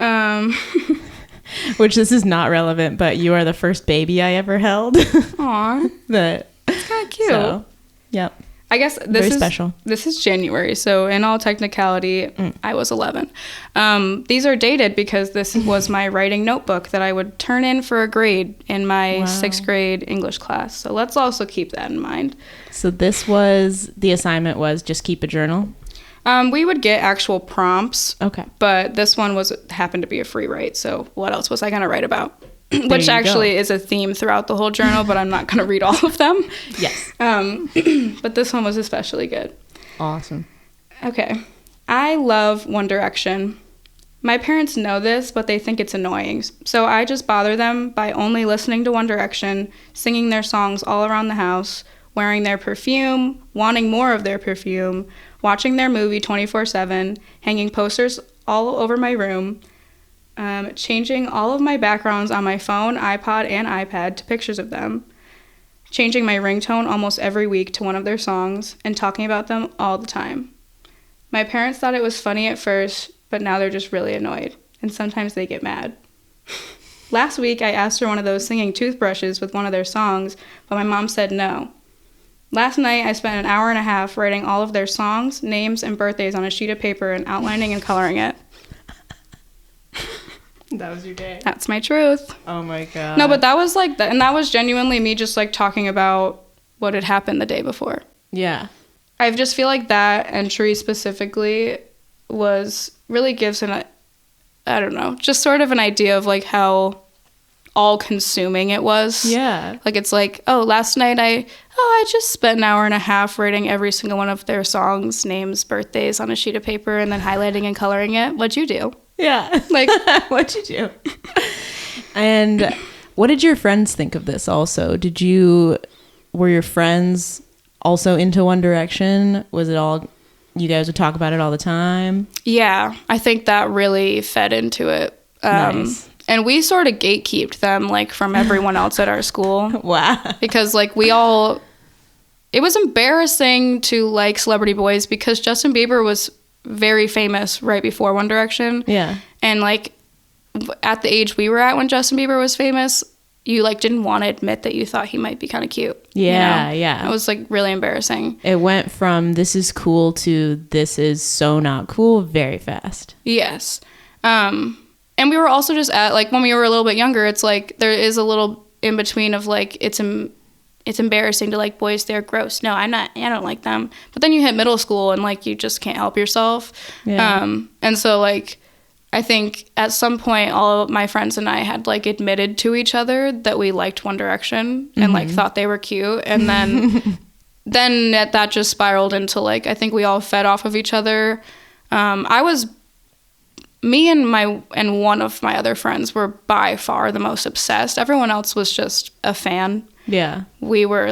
Which this is not relevant, but you are the first baby I ever held. Aw. That's kind of cute. So, yep. I guess Very special. This is January, so in all technicality, I was 11. These are dated because this was my writing notebook that I would turn in for a grade in my 6th grade English class. So let's also keep that in mind. So the assignment was just keep a journal? We would get actual prompts. Okay. But this one happened to be a free write, so what else was I going to write about? Which actually is a theme throughout the whole journal, but I'm not going to read all of them. Yes. But this one was especially good. Awesome. Okay. I love One Direction. My parents know this, but they think it's annoying. So I just bother them by only listening to One Direction, singing their songs all around the house, wearing their perfume, wanting more of their perfume, watching their movie 24/7, hanging posters all over my room, changing all of my backgrounds on my phone, iPod, and iPad to pictures of them, changing my ringtone almost every week to one of their songs, and talking about them all the time. My parents thought it was funny at first, but now they're just really annoyed, and sometimes they get mad. Last week, I asked for one of those singing toothbrushes with one of their songs, but my mom said no. Last night, I spent an hour and a half writing all of their songs, names, and birthdays on a sheet of paper and outlining and coloring it. That was your day. That's my truth. Oh my God. No, but that was and that was genuinely me just talking about what had happened the day before. Yeah. I just feel like that entry specifically really gives I don't know, just sort of an idea of how all consuming it was. Yeah. It's last night I just spent an hour and a half writing every single one of their songs, names, birthdays on a sheet of paper and then highlighting and coloring it. What'd you do? Yeah. What'd you do? And what did your friends think of this also? Were your friends also into One Direction? Was it all, you guys would talk about it all the time? Yeah. I think that really fed into it. Nice. And we sort of gatekeeped them from everyone else at our school. Wow. Because it was embarrassing to like Celebrity Boys because Justin Bieber was very famous right before One Direction. Yeah. And at the age we were at when Justin Bieber was famous, you didn't want to admit that you thought he might be kind of cute. Yeah, yeah. It was really embarrassing. It went from this is cool to this is so not cool very fast. Yes. And we were also just at when we were a little bit younger, it's there is a little in between of it's embarrassing to boys, they're gross. No, I don't like them. But then you hit middle school and you just can't help yourself. Yeah. And so I think at some point all of my friends and I had admitted to each other that we liked One Direction and thought they were cute. And then that just spiraled into I think we all fed off of each other. Me and one of my other friends were by far the most obsessed. Everyone else was just a fan. Yeah. We were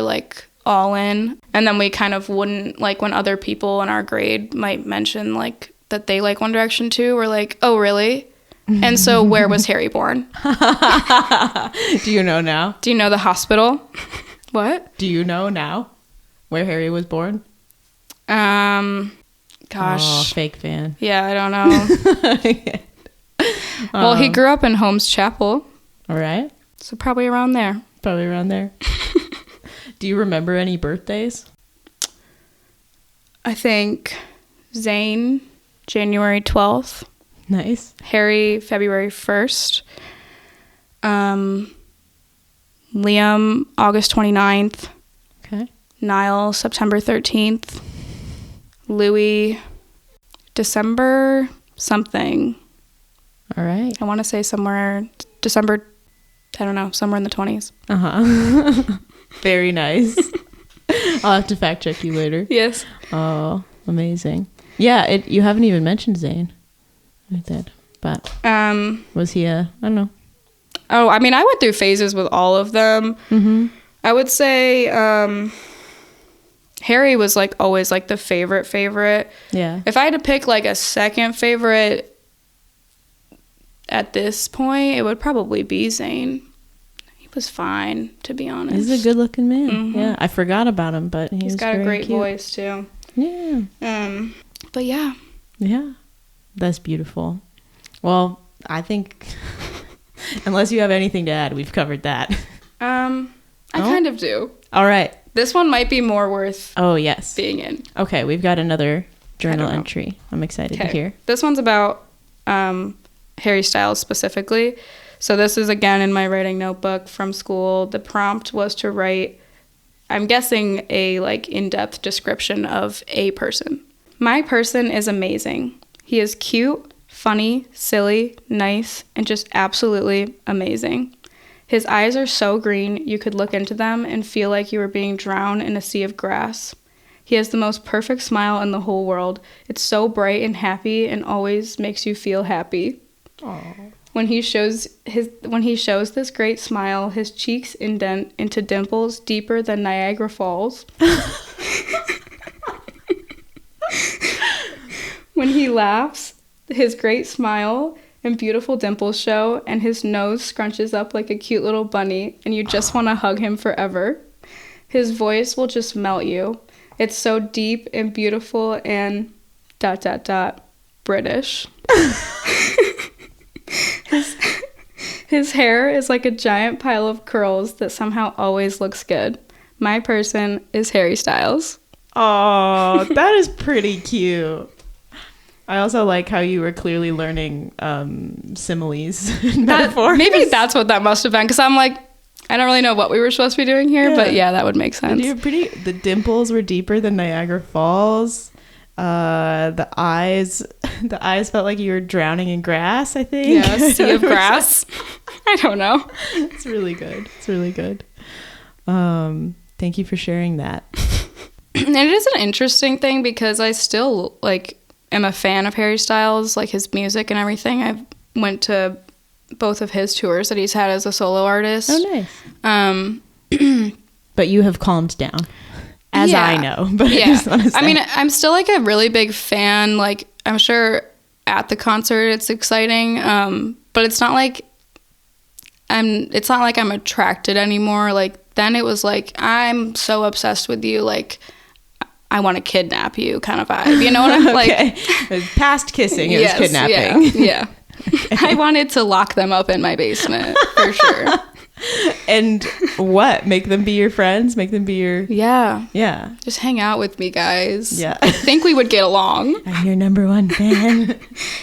all in. And then we kind of wouldn't when other people in our grade might mention that they like One Direction too. We're oh, really? And so where was Harry born? Do you know now? Do you know the hospital? What? Do you know now where Harry was born? Gosh. Oh, fake fan. Yeah, I don't know. Well, he grew up in Holmes Chapel. All right. So probably around there. Probably around there. Do you remember any birthdays? I think Zayn, January 12th. Nice. Harry, February 1st. Liam, August 29th. Okay. Niall, September 13th. Louis, December something. All right. I want to say somewhere December, I don't know, somewhere in the 20s. Uh-huh. Very nice. I'll have to fact check you later. Yes. Oh, amazing. Yeah, you haven't even mentioned Zayn. I did. But was he I don't know. Oh, I mean, I went through phases with all of them. Mm-hmm. I would say Harry was always the favorite. Yeah. If I had to pick a second favorite at this point, it would probably be Zayn. He was fine, to be honest. He's a good looking man. Mm-hmm. Yeah. I forgot about him, but he's got a great cute voice too. Yeah. But yeah. Yeah. That's beautiful. Well, I think Unless you have anything to add, we've covered that. I kind of do. All right. This one might be more worth yes. being in. Okay, we've got another journal entry. I'm excited to hear. This one's about Harry Styles specifically. So this is, again, in my writing notebook from school. The prompt was to write, I'm guessing, a in-depth description of a person. My person is amazing. He is cute, funny, silly, nice, and just absolutely amazing. His eyes are so green, you could look into them and feel like you were being drowned in a sea of grass. He has the most perfect smile in the whole world. It's so bright and happy and always makes you feel happy. Aww. When he shows this great smile, his cheeks indent into dimples deeper than Niagara Falls. When he laughs, his great smile and beautiful dimples show, and his nose scrunches up like a cute little bunny, and you just want to hug him forever. His voice will just melt you. It's so deep and beautiful and ... British. His hair is like a giant pile of curls that somehow always looks good. My person is Harry Styles. Oh, that is pretty cute. I also like how you were clearly learning similes and metaphors. Maybe that's what that must have been, because I'm like, I don't really know what we were supposed to be doing here, but yeah, that would make sense. The dimples were deeper than Niagara Falls. The eyes felt like you were drowning in grass, I think. Yeah, sea of grass. I don't know. It's really good. Thank you for sharing that. And it is an interesting thing because I still am a fan of Harry Styles, his music and everything. I went to both of his tours that he's had as a solo artist. Oh, nice. But you have calmed down, as I know. But yeah. I just want to say. I mean, I'm still a really big fan. I'm sure at the concert it's exciting, but it's not like I'm attracted anymore. Then it was I'm so obsessed with you, I want to kidnap you kind of vibe. You know what I'm okay. Past kissing is kidnapping. Yeah. Okay. I wanted to lock them up in my basement for sure. And what? Make them be your friends? Make them be your... Yeah. Yeah. Just hang out with me, guys. Yeah. I think we would get along. I'm your number one fan.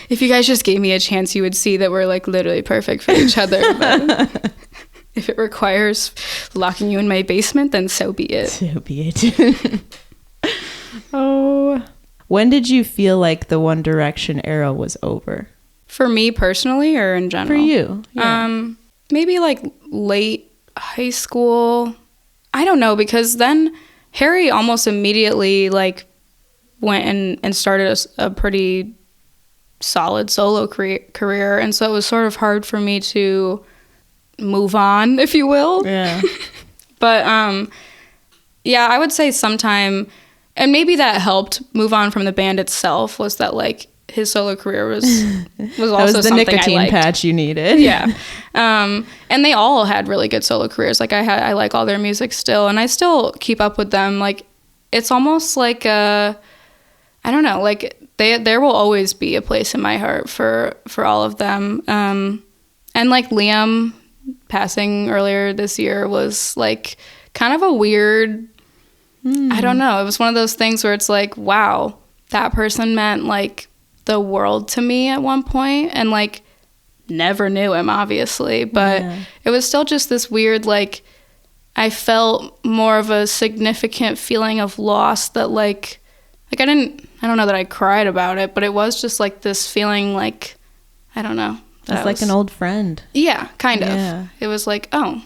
If you guys just gave me a chance, you would see that we're literally perfect for each other. But if it requires locking you in my basement, then so be it. So be it. Oh. When did you feel like the One Direction era was over? For me personally or in general? For you. Yeah. Maybe late high school. I don't know, because then Harry almost immediately went and started a pretty solid solo career, and so it was sort of hard for me to move on, if you will. Yeah. But yeah, I would say sometime, and maybe that helped move on from the band itself, was that his solo career was also the something nicotine I liked. patch you needed. Yeah. And they all had really good solo careers. I like all their music still, and I still keep up with them. It's almost I don't know, there will always be a place in my heart for all of them. And Liam passing earlier this year was kind of a weird, I don't know. It was one of those things where it's wow, that person meant the world to me at one point, and never knew him obviously, but it was still just this weird I felt more of a significant feeling of loss that I don't know that I cried about it, but it was just this feeling I don't know. It's like an old friend. Yeah, kind of. Yeah. It was oh.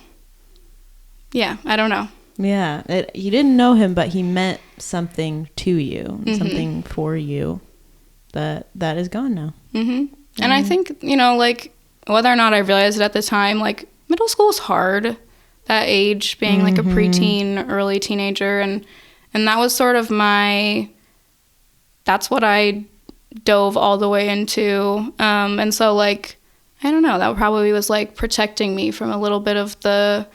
Yeah, I don't know. Yeah. You didn't know him, but he meant something to you, something for you that is gone now. Mm-hmm. And I think, whether or not I realized it at the time, middle school is hard, that age, being a preteen, early teenager. And that was sort of that's what I dove all the way into. And so, I don't know, that probably was protecting me from a little bit of the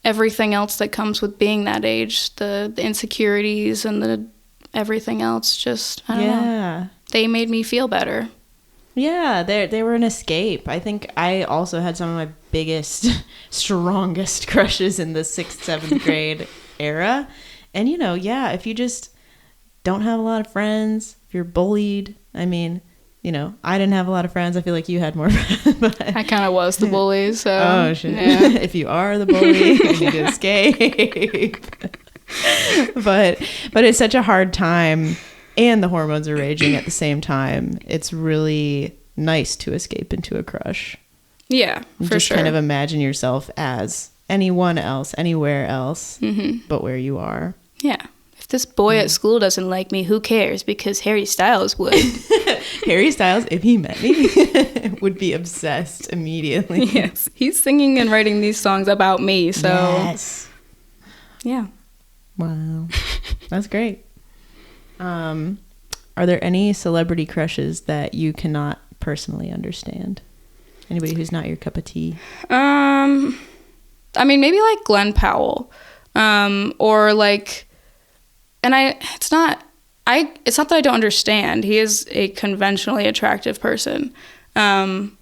everything else that comes with being that age, the insecurities and the everything else. Just, I don't know. They made me feel better. Yeah, they were an escape. I think I also had some of my biggest, strongest crushes in the 6th, 7th grade era. And, you know, yeah, if you just don't have a lot of friends, if you're bullied, I mean, you know, I didn't have a lot of friends. I feel like you had more friends. But I kind of was the bully, so. Oh, shit. Yeah. If you are the bully, you need to escape. But it's such a hard time, and the hormones are raging at the same time. It's really nice to escape into a crush. Yeah, for just sure. kind of imagine yourself as anyone else, anywhere else, but where you are. Yeah. If this boy at school doesn't like me, who cares? Because Harry Styles would. Harry Styles, if he met me, would be obsessed immediately. Yes. He's singing and writing these songs about me, so. Yes. Yeah. Wow. That's great. Are there any celebrity crushes that you cannot personally understand? Anybody who's not your cup of tea? I mean, maybe like Glenn Powell. Or like, and it's not that I don't understand. He is a conventionally attractive person. But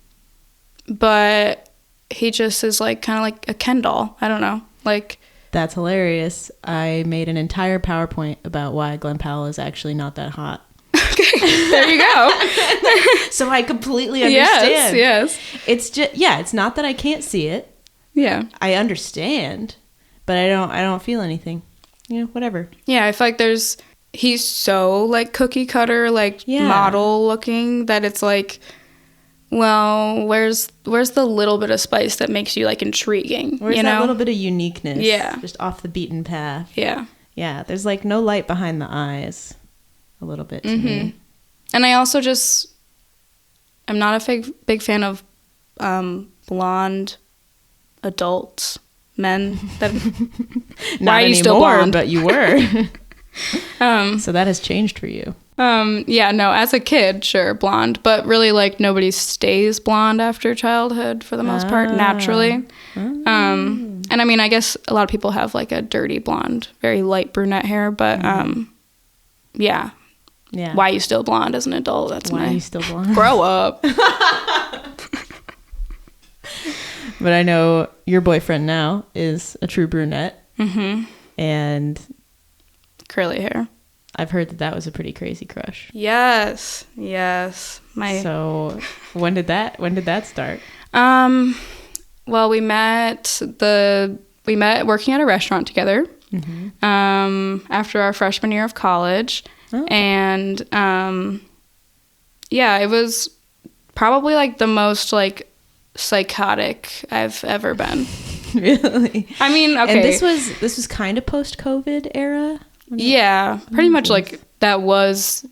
he just is like kind of like a Ken doll. I don't know. Like, that's hilarious. I made an entire PowerPoint about why Glenn Powell is actually not that hot. Okay, there you go. So I completely understand. Yes. It's just, yeah, it's not that I can't see it. Yeah. I understand, but I don't feel anything. You know, whatever. Yeah, I feel like he's so like cookie cutter, like model looking that it's like, well, where's the little bit of spice that makes you like intriguing? Where's that little bit of uniqueness? Yeah. Just off the beaten path. Yeah. Yeah, there's like no light behind the eyes a little bit to me. And I also I'm not a big fan of blonde adults, men. That Not why are you anymore, still blonde? But you were. So that has changed for you. Yeah, no, as a kid, sure, blonde, but really like nobody stays blonde after childhood for the most part, naturally. And I mean, I guess a lot of people have like a dirty blonde, very light brunette hair, but yeah. Why are you still blonde as an adult? That's why are you still blonde? Grow up. But I know your boyfriend now is a true brunette. And curly hair. I've heard that was a pretty crazy crush. Yes. So when did that start? Well, we met working at a restaurant together. After our freshman year of college. Oh. And yeah, it was probably like the most like psychotic I've ever been. Really? I mean, okay. And this was kind of post-COVID era? Yeah, pretty much like that was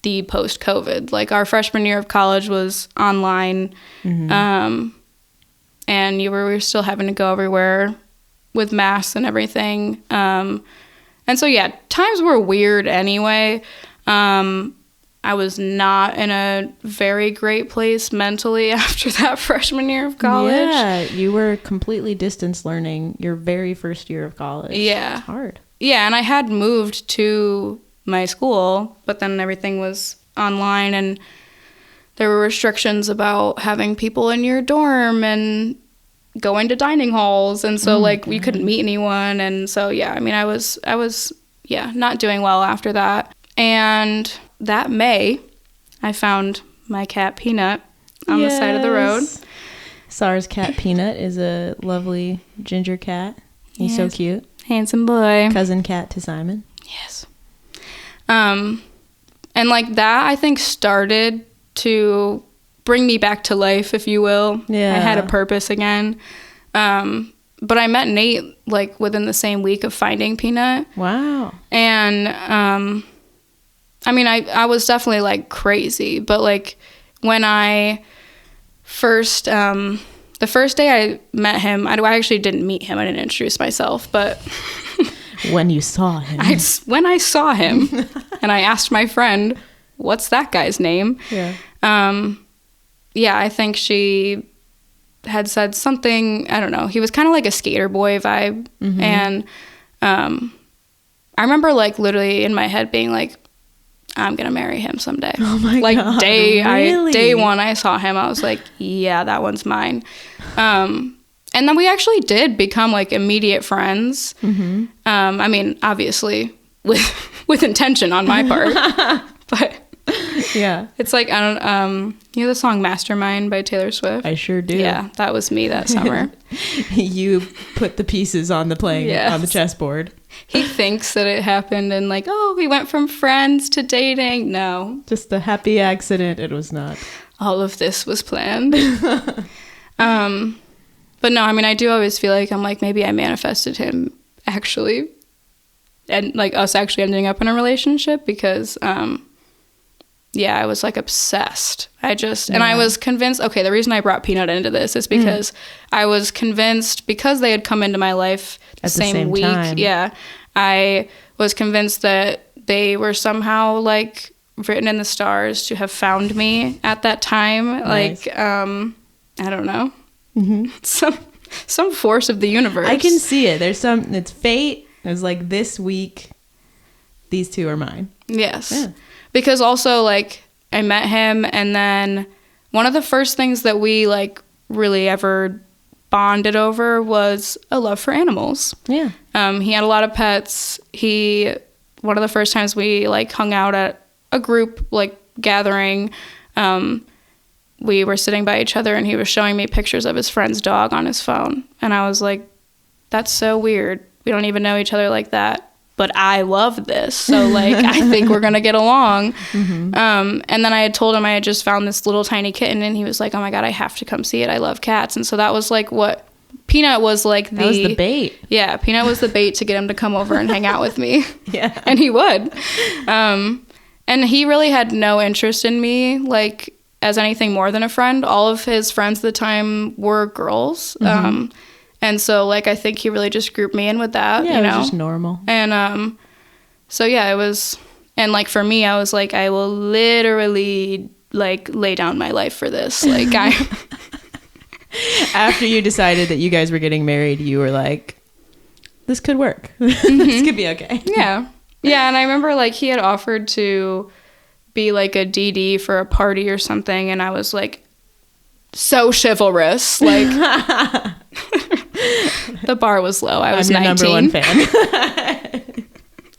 the post-COVID. Like our freshman year of college was online, and we were still having to go everywhere with masks and everything. And so yeah, times were weird anyway. I was not in a very great place mentally after that freshman year of college. Yeah, you were completely distance learning your very first year of college. Yeah. It's hard. Yeah, and I had moved to my school, but then everything was online and there were restrictions about having people in your dorm and going to dining halls, and so like we couldn't meet anyone, and so yeah, I mean I was not doing well after that. And that May, I found my cat Peanut on the side of the road. Sarr's cat Peanut is a lovely ginger cat. He's so cute. Handsome boy. Cousin cat to Simon. Yes. And like that, I think started to bring me back to life, if you will. Yeah. I had a purpose again. But I met Nate like within the same week of finding Peanut. Wow. And I mean, I was definitely like crazy, but like when I first, the first day I met him, I actually didn't meet him. I didn't introduce myself, but when you saw him, when I saw him and I asked my friend, what's that guy's name? Yeah. Yeah, I think she had said something, I don't know. He was kind of like a skater boy vibe. And I remember like literally in my head being like, I'm gonna marry him someday. Oh my God, really? Day one I saw him, I was like, yeah, that one's mine. And then we actually did become like immediate friends. Mm-hmm. I mean, obviously with intention on my part, but yeah, it's like, I don't, you know the song Mastermind by Taylor Swift? I sure do. Yeah, that was me that summer. You put the pieces on the on the chessboard. He thinks that it happened and like, oh, we went from friends to dating. No. Just a happy accident. It was not. All of this was planned. But no, I mean, I do always feel like I'm like, maybe I manifested him actually. And like us actually ending up in a relationship because, yeah, I was like obsessed. And I was convinced, okay, the reason I brought Peanut into this is because I was convinced, because they had come into my life the same week. Time. Yeah. I was convinced that they were somehow like written in the stars to have found me at that time. Nice. Like, I don't know. Mm-hmm. Some force of the universe. I can see it. It's fate. It's like this week, these two are mine. Yes. Yeah. Because also, like, I met him, and then one of the first things that we, like, really ever bonded over was a love for animals. Yeah. He had a lot of pets. One of the first times we, like, hung out at a group, like, gathering, we were sitting by each other, and he was showing me pictures of his friend's dog on his phone. And I was like, that's so weird. We don't even know each other like that. But I love this. So, like, I think we're going to get along. Mm-hmm. And then I had told him I had just found this little tiny kitten. And he was like, oh, my God, I have to come see it. I love cats. And so that was, like, what Peanut was, like, that was the bait. Yeah, Peanut was the bait to get him to come over and hang out with me. Yeah. And he would. And he really had no interest in me, like, as anything more than a friend. All of his friends at the time were girls. Mm-hmm. And so, like, I think he really just grouped me in with that, yeah, you know? It was just normal. And so, yeah, it was... And, like, for me, I was like, I will literally, like, lay down my life for this. Like, After you decided that you guys were getting married, you were like, this could work. Mm-hmm. This could be okay. Yeah. Yeah, and I remember, like, he had offered to be, like, a DD for a party or something, and I was, like, so chivalrous. Like... The bar was low. I was 19. Number one fan.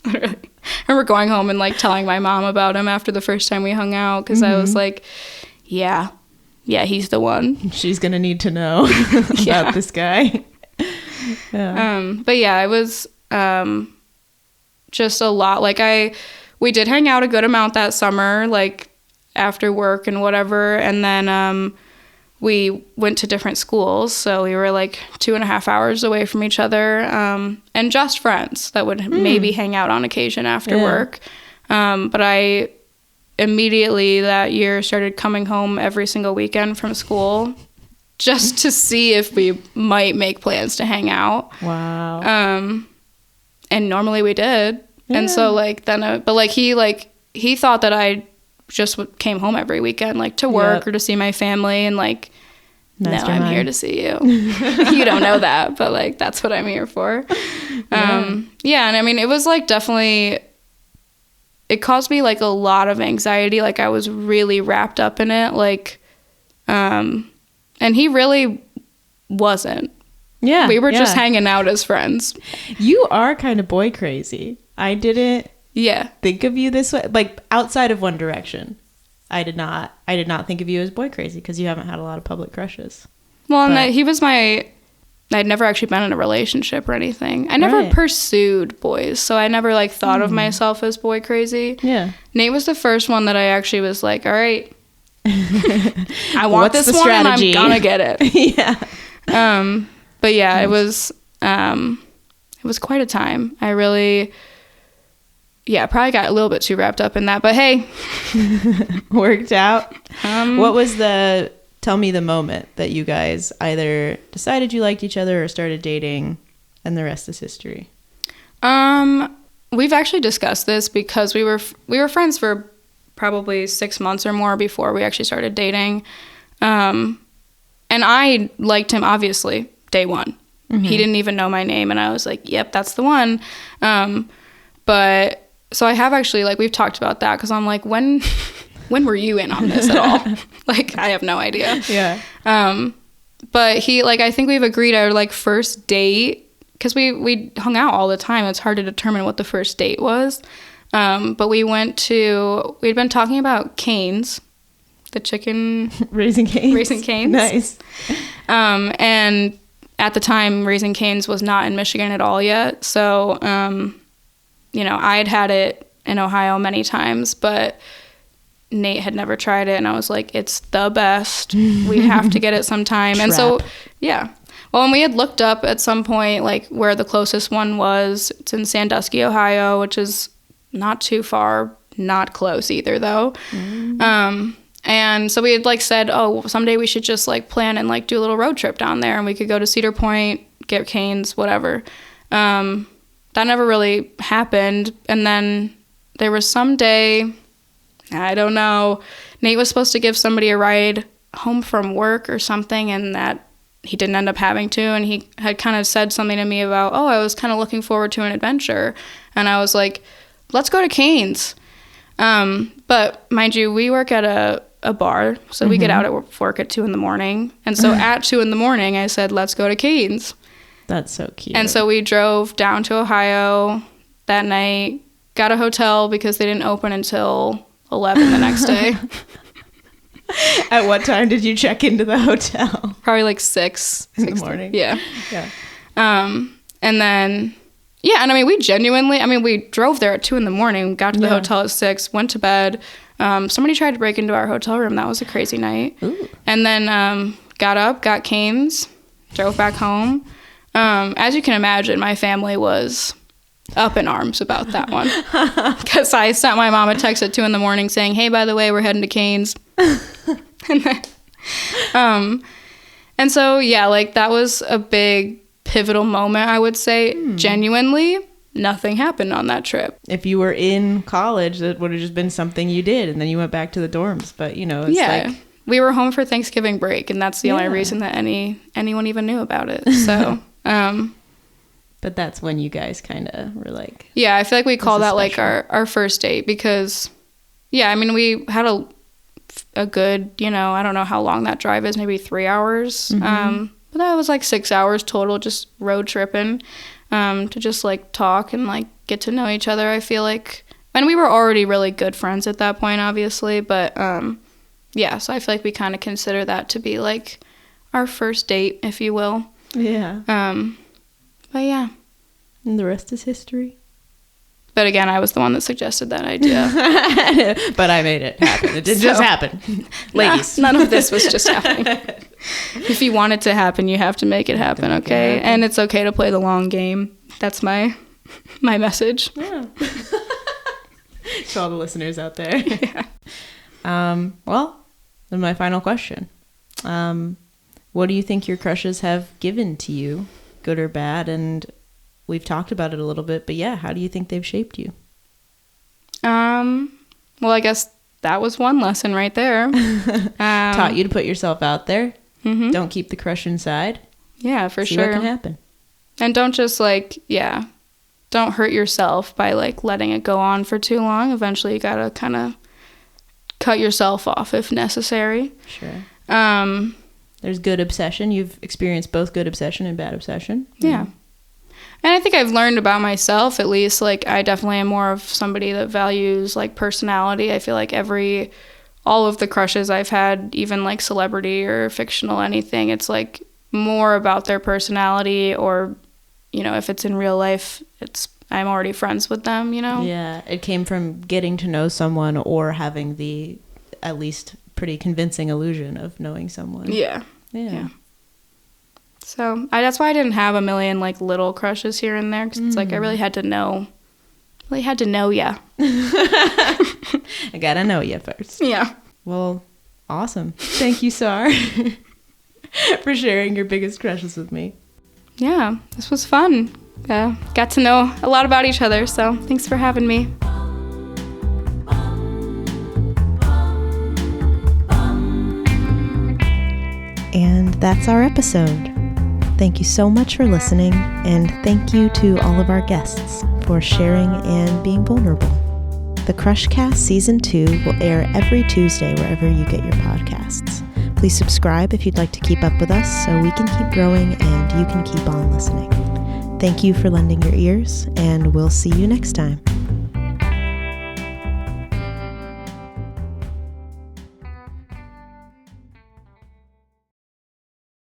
I remember going home and like telling my mom about him after the first time we hung out because I was like, yeah, he's the one. She's gonna need to know about this guy. Yeah. But yeah, it was just a lot. Like we did hang out a good amount that summer, like after work and whatever, and then we went to different schools, so we were like 2.5 hours away from each other, and just friends that would maybe hang out on occasion after work. But I immediately that year started coming home every single weekend from school just to see if we might make plans to hang out. Wow. And normally we did. Yeah. And so like then, but like he thought that I just came home every weekend, like to work or to see my family, and like, Mastermind. No, I'm here to see you. You don't know that, but like that's what I'm here for. Yeah, and I mean it was like definitely, it caused me like a lot of anxiety. Like I was really wrapped up in it, like, and he really wasn't. Yeah, we were just hanging out as friends. You are kind of boy crazy. I didn't. Yeah. Think of you this way, like outside of One Direction. I did not think of you as boy crazy because you haven't had a lot of public crushes. Well, and he was I'd never actually been in a relationship or anything. I never pursued boys, so I never like thought of myself as boy crazy. Yeah. Nate was the first one that I actually was like, all right, I want this one and I'm gonna get it. Yeah. But yeah, it was quite a time. I really... Yeah, probably got a little bit too wrapped up in that, but hey. Worked out. What was tell me the moment that you guys either decided you liked each other or started dating, and the rest is history? We've actually discussed this because we were friends for probably 6 months or more before we actually started dating. And I liked him, obviously, day one. Mm-hmm. He didn't even know my name, and I was like, yep, that's the one. But so I have actually, like, we've talked about that because I'm like, when were you in on this at all? Like, I have no idea. Yeah. But he, like, I think we've agreed our, like, first date, because we hung out all the time. It's hard to determine what the first date was. But we'd been talking about Cane's, the chicken. Raising Cane's. Raising Cane's. Nice. And at the time, Raising Cane's was not in Michigan at all yet. So, you know, I'd had it in Ohio many times, but Nate had never tried it. And I was like, it's the best. We have to get it sometime. And so, yeah. Well, and we had looked up at some point, like, where the closest one was. It's in Sandusky, Ohio, which is not too far, not close either, though. And so we had, like, said, oh, someday we should just, like, plan and, like, do a little road trip down there, and we could go to Cedar Point, get Cane's, whatever. That never really happened. And then there was some day, I don't know, Nate was supposed to give somebody a ride home from work or something, and that he didn't end up having to, and he had kind of said something to me about, oh, I was kind of looking forward to an adventure. And I was like, let's go to Cane's. But mind you, we work at a bar, so we get out at work at 2 a.m. And so at 2 a.m, I said, let's go to Cane's. That's so cute. And so we drove down to Ohio that night, got a hotel because they didn't open until 11 the next day. At what time did you check into the hotel? Probably like 6 in the morning. Yeah. And then, yeah, and I mean, we drove there at 2 a.m, got to the hotel at 6, went to bed. Somebody tried to break into our hotel room. That was a crazy night. Ooh. And then got up, got Cane's, drove back home. As you can imagine, my family was up in arms about that one. Because I sent my mom a text at 2 a.m. saying, hey, by the way, we're heading to Cane's. And so, yeah, like, that was a big pivotal moment, I would say. Genuinely, nothing happened on that trip. If you were in college, that would have just been something you did, and then you went back to the dorms. But, you know, it's like... We were home for Thanksgiving break, and that's the only reason that anyone even knew about it. So, but that's when you guys kind of were like... Yeah, I feel like we call that, like, our first date because, yeah, I mean, we had a good, you know, I don't know how long that drive is, maybe 3 hours. But that was like 6 hours total, just road tripping, to just, like, talk and, like, get to know each other, I feel like. And we were already really good friends at that point, obviously, but, yeah, so I feel like we kind of consider that to be, like, our first date, if you will. Yeah. But, yeah. And the rest is history. But again, I was the one that suggested that idea. But I made it happen. It didn't just happen. Ladies. None of this was just happening. If you want it to happen, you have to make it happen, okay? And it's okay to play the long game. That's my message. Yeah. To all the listeners out there. Yeah. Well, then my final question. What do you think your crushes have given to you, good or bad? And we've talked about it a little bit, but yeah, how do you think they've shaped you? Well, I guess that was one lesson right there. Taught you to put yourself out there. Mm-hmm. Don't keep the crush inside. Yeah, for See sure. what can happen. And don't just, like, don't hurt yourself by, like, letting it go on for too long. Eventually, you gotta kind of cut yourself off if necessary. Sure. There's good obsession. You've experienced both good obsession and bad obsession. Yeah. And I think I've learned about myself, at least, like, I definitely am more of somebody that values, like, personality. I feel like all of the crushes I've had, even, like, celebrity or fictional anything, it's, like, more about their personality, or, you know, if it's in real life, I'm already friends with them, you know? Yeah, it came from getting to know someone or having the, at least, pretty convincing illusion of knowing someone. Yeah. So that's why I didn't have a million, like, little crushes here and there, because it's like I really had to know ya. I gotta know you first. Yeah. Well, awesome. Thank you, Sarr, for sharing your biggest crushes with me. Yeah, this was fun. Got to know a lot about each other, so thanks for having me. And that's our episode. Thank you so much for listening, and thank you to all of our guests for for sharing and being vulnerable. The Crushcast Season 2 will air every Tuesday wherever you get your podcasts. Please subscribe if you'd like to keep up with us so we can keep growing and you can keep on listening. Thank you for lending your ears, and we'll see you next time.